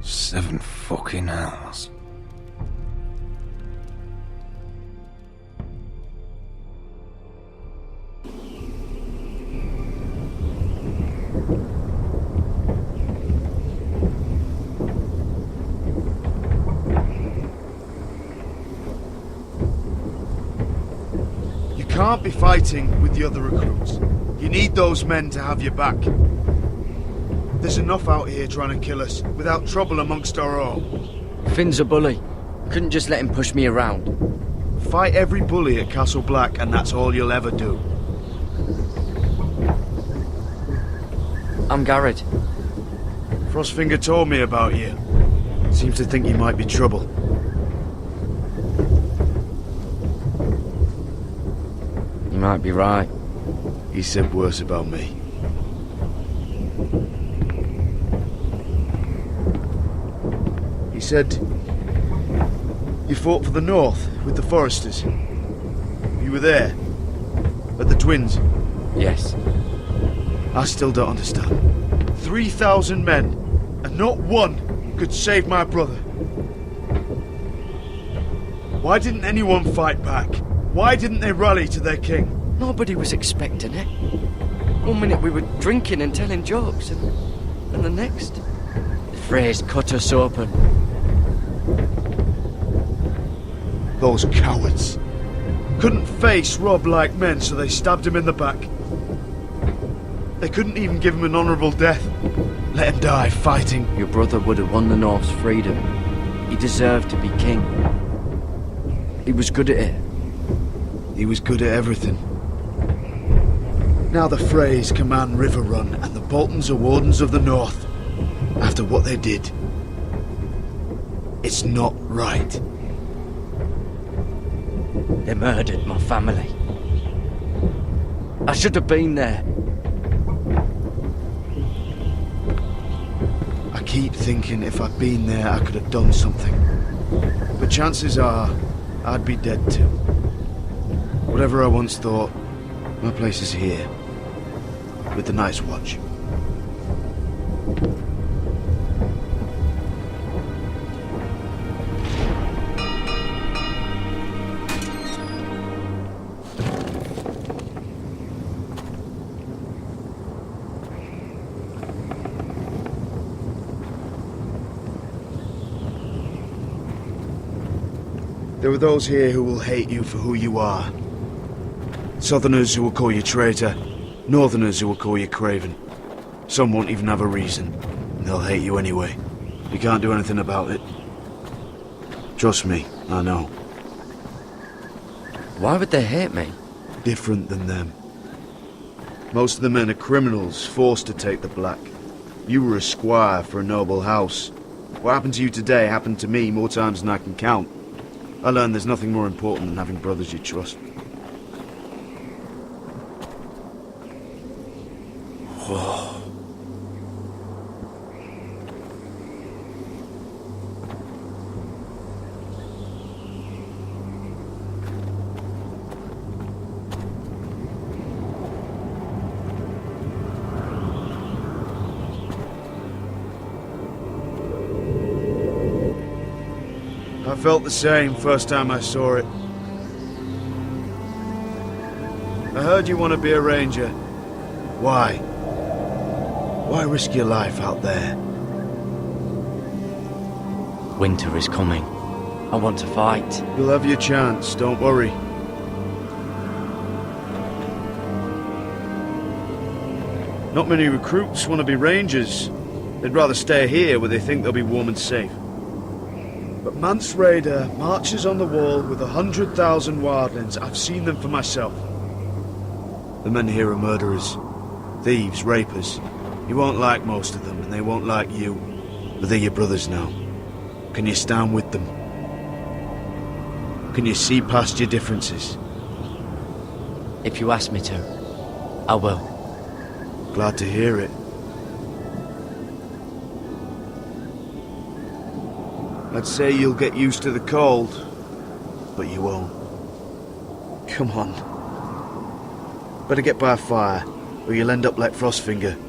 7 fucking hours. You can't be fighting with the other recruits. You need those men to have your back. There's enough out here trying to kill us, without trouble amongst our own. Finn's a bully. Couldn't just let him push me around. Fight every bully at Castle Black, and that's all you'll ever do. I'm Garrett. Frostfinger told me about you. Seems to think you might be trouble. You might be right. He said worse about me. He said you fought for the North with the Foresters. You were there at the Twins. Yes. I still don't understand. 3,000 men, and not one could save my brother. Why didn't anyone fight back? Why didn't they rally to their king? Nobody was expecting it. One minute we were drinking and telling jokes, and the next, the Freys cut us open. Those cowards. Couldn't face Rob like men, so they stabbed him in the back. They couldn't even give him an honourable death. Let him die fighting. Your brother would have won the North's freedom. He deserved to be king. He was good at it. He was good at everything. Now the Freys command River Run, and the Boltons are wardens of the North. After what they did. It's not right. They murdered my family. I should have been there. I keep thinking if I'd been there, I could have done something. But chances are, I'd be dead too. Whatever I once thought, my place is here. With the Night's Watch. There are those here who will hate you for who you are. Southerners who will call you traitor. Northerners who will call you craven. Some won't even have a reason. And they'll hate you anyway. You can't do anything about it. Trust me, I know. Why would they hate me? Different than them. Most of the men are criminals, forced to take the black. You were a squire for a noble house. What happened to you today happened to me more times than I can count. I learned there's nothing more important than having brothers you trust. Whoa. I felt the same first time I saw it. I heard you want to be a ranger. Why? Why risk your life out there? Winter is coming. I want to fight. You'll have your chance, don't worry. Not many recruits want to be rangers. They'd rather stay here where they think they'll be warm and safe. But Mance Raider marches on the wall with 100,000 wildlings. I've seen them for myself. The men here are murderers. Thieves, rapers. You won't like most of them, and they won't like you. But they're your brothers now. Can you stand with them? Can you see past your differences? If you ask me to, I will. Glad to hear it. I'd say you'll get used to the cold, but you won't. Come on. Better get by a fire, or you'll end up like Frostfinger.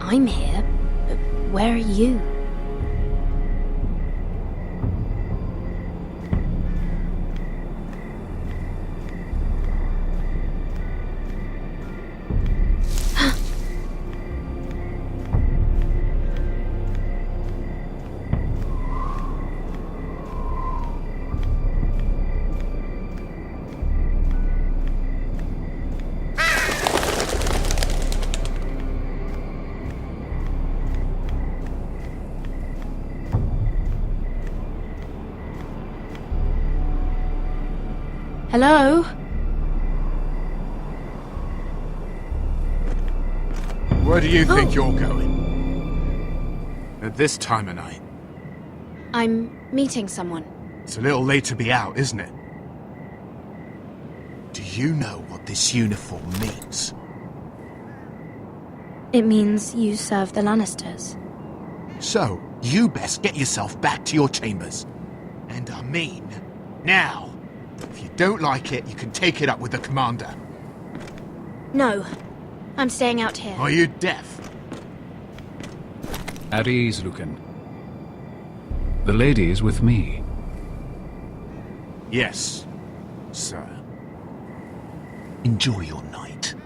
I'm here, but where are you? Hello? Where do you think you're going? At this time of night? I'm meeting someone. It's a little late to be out, isn't it? Do you know what this uniform means? It means you serve the Lannisters. So, you best get yourself back to your chambers. And I mean, now. If you don't like it, you can take it up with the commander. No, I'm staying out here. Are you deaf? At ease, Lucan. The lady is with me. Yes, sir. Enjoy your night.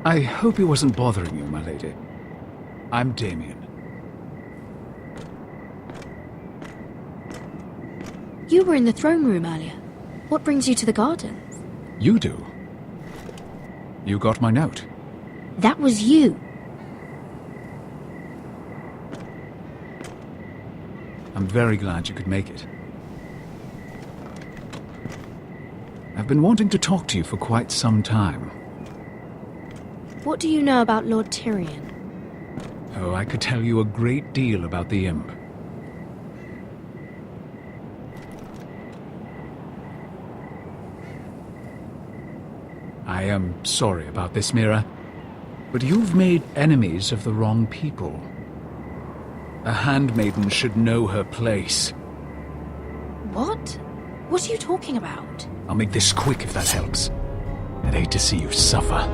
I hope he wasn't bothering you, my lady. I'm Damien. You were in the throne room earlier. What brings you to the gardens? You do. You got my note. That was you. I'm very glad you could make it. I've been wanting to talk to you for quite some time. What do you know about Lord Tyrion? Oh, I could tell you a great deal about the imp. I am sorry about this, Mira, but you've made enemies of the wrong people. A handmaiden should know her place. What? What are you talking about? I'll make this quick if that helps. I'd hate to see you suffer.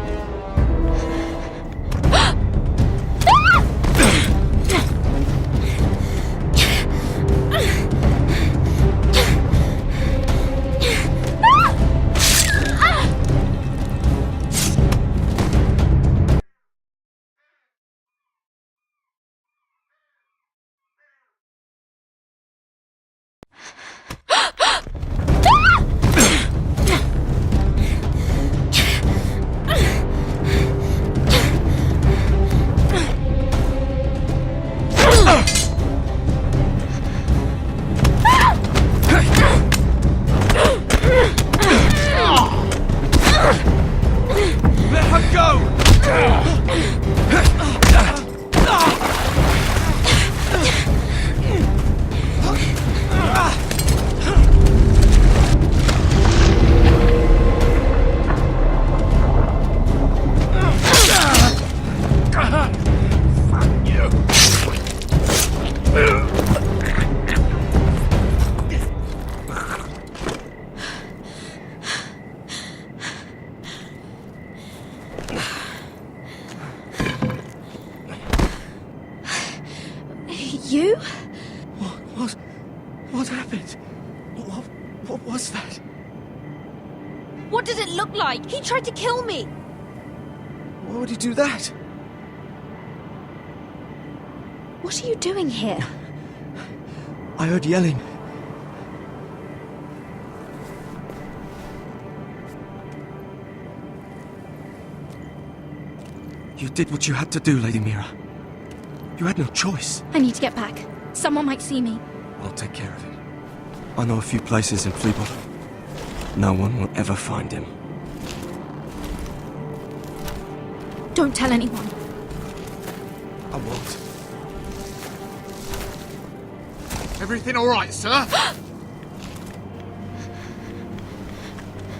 You? What happened? What was that? What did it look like? He tried to kill me! Why would he do that? What are you doing here? I heard yelling. You did what you had to do, Lady Mira. You had no choice. I need to get back. Someone might see me. I'll take care of it. I know a few places in Fleabot. No one will ever find him. Don't tell anyone. I won't. Everything all right, sir?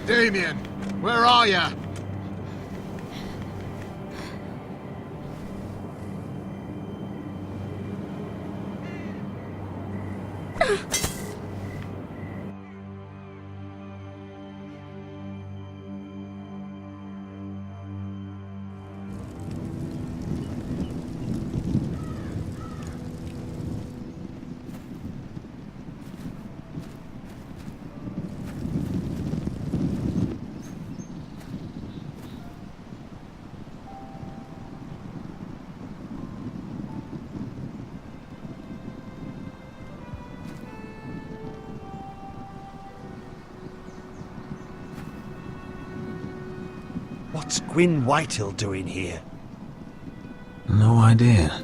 Damien, where are you? What's Gwyn Whitehill doing here? No idea.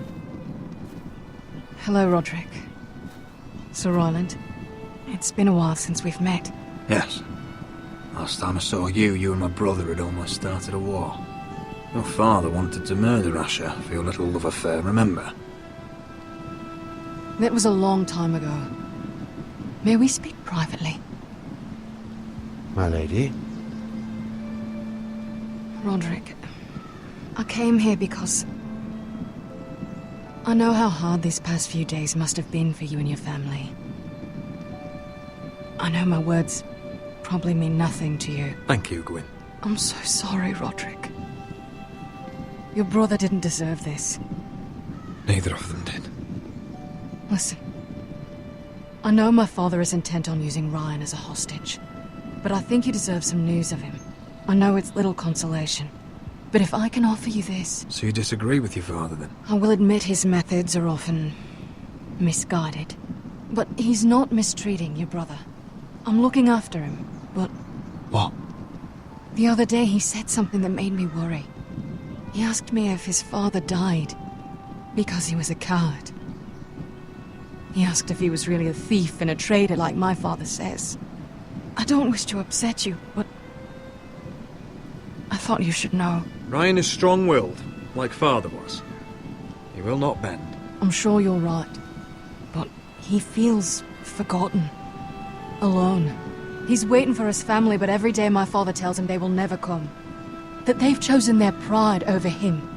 Hello, Roderick. Sir Roland. It's been a while since we've met. Yes. Last time I saw you and my brother had almost started a war. Your father wanted to murder Asher for your little love affair, remember? That was a long time ago. May we speak privately? My lady? Roderick, I came here because I know how hard these past few days must have been for you and your family. I know my words probably mean nothing to you. Thank you, Gwyn. I'm so sorry, Roderick. Your brother didn't deserve this. Neither of them did. Listen, I know my father is intent on using Ryan as a hostage, but I think you deserve some news of him. I know it's little consolation, but if I can offer you this... So you disagree with your father, then? I will admit his methods are often misguided, but he's not mistreating your brother. I'm looking after him, but... What? The other day he said something that made me worry. He asked me if his father died because he was a coward. He asked if he was really a thief and a traitor like my father says. I don't wish to upset you, but I thought you should know. Ryan is strong-willed, like father was. He will not bend. I'm sure you're right, but he feels forgotten. Alone. He's waiting for his family, but every day my father tells him they will never come. That they've chosen their pride over him.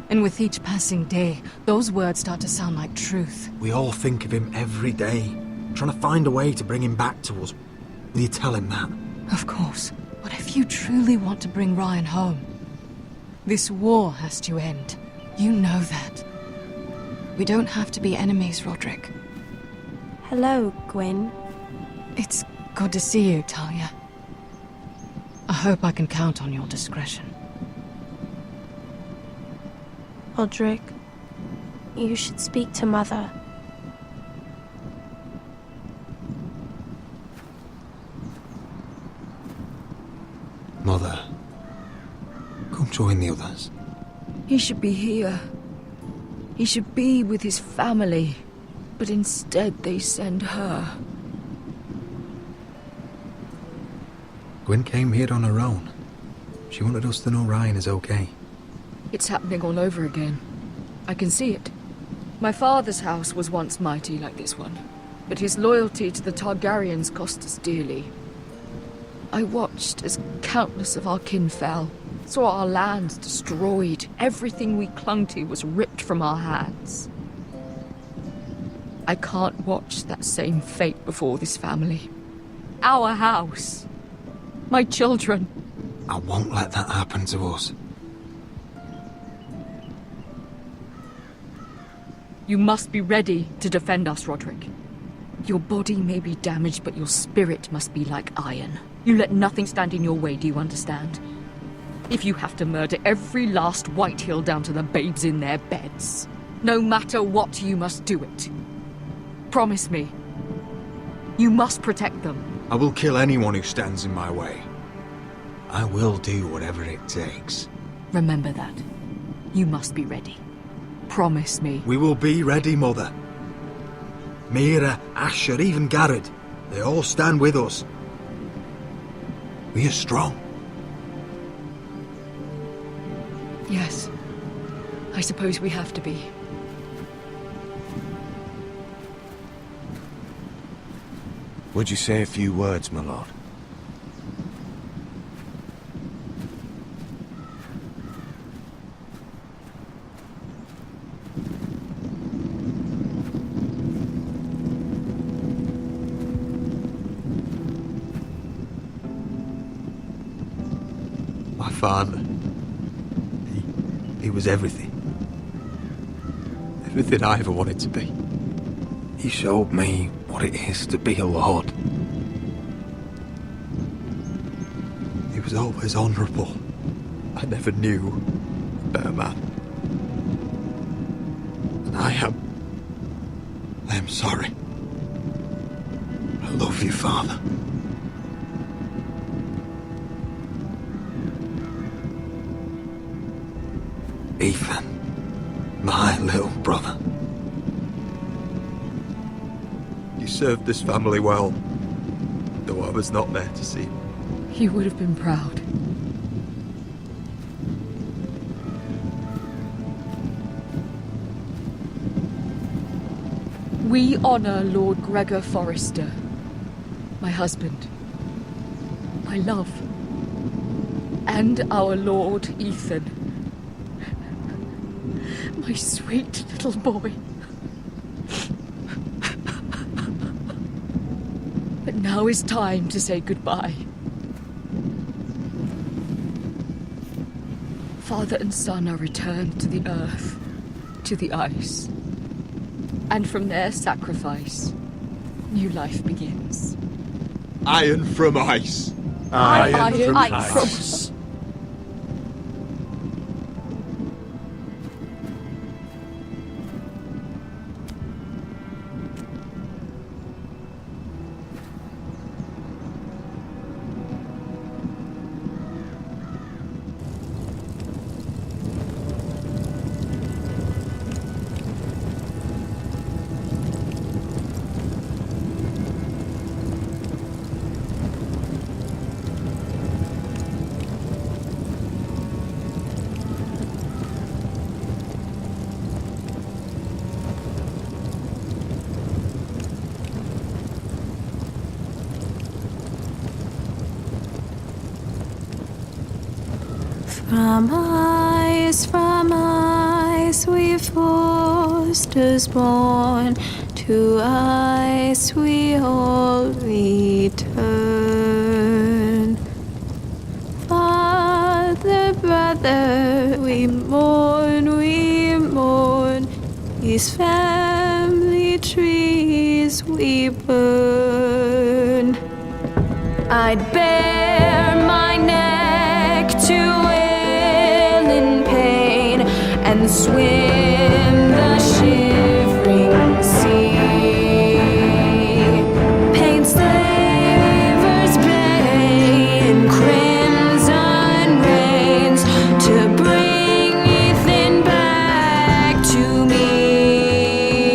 And with each passing day, those words start to sound like truth. We all think of him every day, trying to find a way to bring him back to us. Will you tell him that? Of course. But if you truly want to bring Ryan home, this war has to end. You know that. We don't have to be enemies, Roderick. Hello, Gwyn. It's good to see you, Talia. I hope I can count on your discretion. Roderick, you should speak to Mother. Mother, come join the others. He should be here. He should be with his family. But instead they send her. Gwyn came here on her own. She wanted us to know Ryan is okay. It's happening all over again. I can see it. My father's house was once mighty like this one, but his loyalty to the Targaryens cost us dearly. I watched as countless of our kin fell, saw our lands destroyed, everything we clung to was ripped from our hands. I can't watch that same fate before this family. Our house. My children. I won't let that happen to us. You must be ready to defend us, Roderick. Your body may be damaged, but your spirit must be like iron. You let nothing stand in your way, do you understand? If you have to murder every last Whitehill down to the babes in their beds, no matter what, you must do it. Promise me. You must protect them. I will kill anyone who stands in my way. I will do whatever it takes. Remember that. You must be ready. Promise me. We will be ready, Mother. Mira, Asher, even Garrett. They all stand with us. We are strong. Yes. I suppose we have to be. Would you say a few words, my lord? My father. He was everything. Everything I ever wanted to be. He showed me what it is to be a lord. He was always honourable. I never knew a better man. And I am sorry. I love you, Father. Ethan, my little brother. You served this family well, though I was not there to see. He would have been proud. We honor Lord Gregor Forrester, my husband, my love, and our Lord Ethan. My sweet little boy. But now is time to say goodbye. Father and son are returned to the earth, to the ice. And from their sacrifice, new life begins. Iron from ice. Iron from ice. From ice we Forsters born, to ice we all return. Father, brother, we mourn, these family trees we burn. I'd bare my neck to and swim the shivering sea. Paint slavers bay in crimson rains to bring Ethan back to me.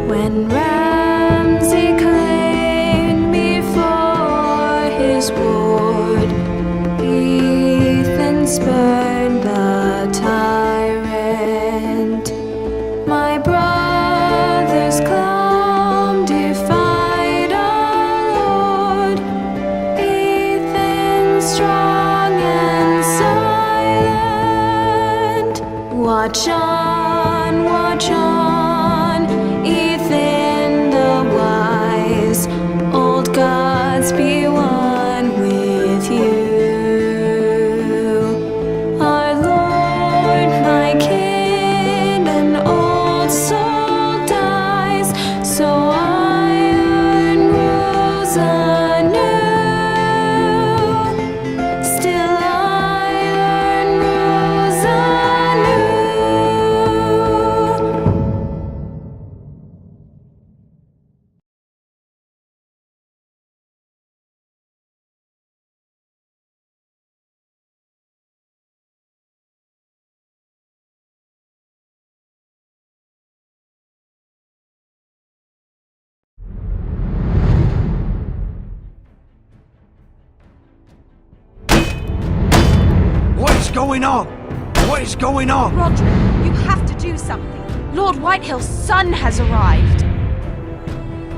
When Ramsay claimed me for his ward, Ethan spurned the tyrant. going on? What is going on? Roderick, you have to do something. Lord Whitehill's son has arrived.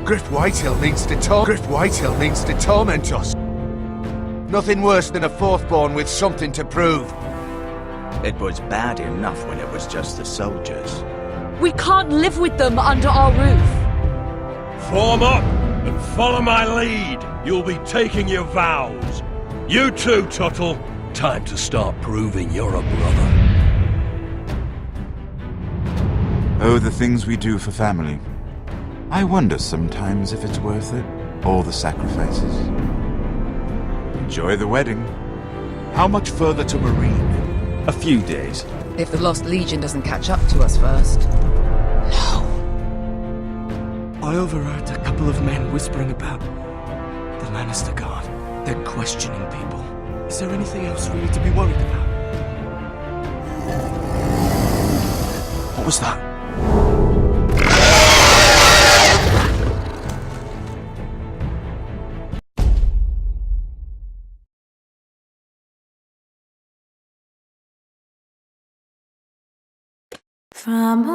Griff Whitehill means to torment us. Nothing worse than a fourthborn with something to prove. It was bad enough when it was just the soldiers. We can't live with them under our roof. Form up and follow my lead. You'll be taking your vows. You too, Tuttle. Time to start proving you're a brother. Oh, the things we do for family. I wonder sometimes if it's worth it. All the sacrifices. Enjoy the wedding. How much further to Marine? A few days. If the Lost Legion doesn't catch up to us first. I overheard a couple of men whispering about the Lannister Guard. They're questioning people. Is there anything else really to be worried about? What was that? From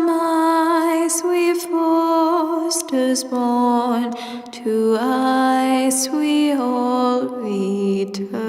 ice we foresters born, to ice we all return.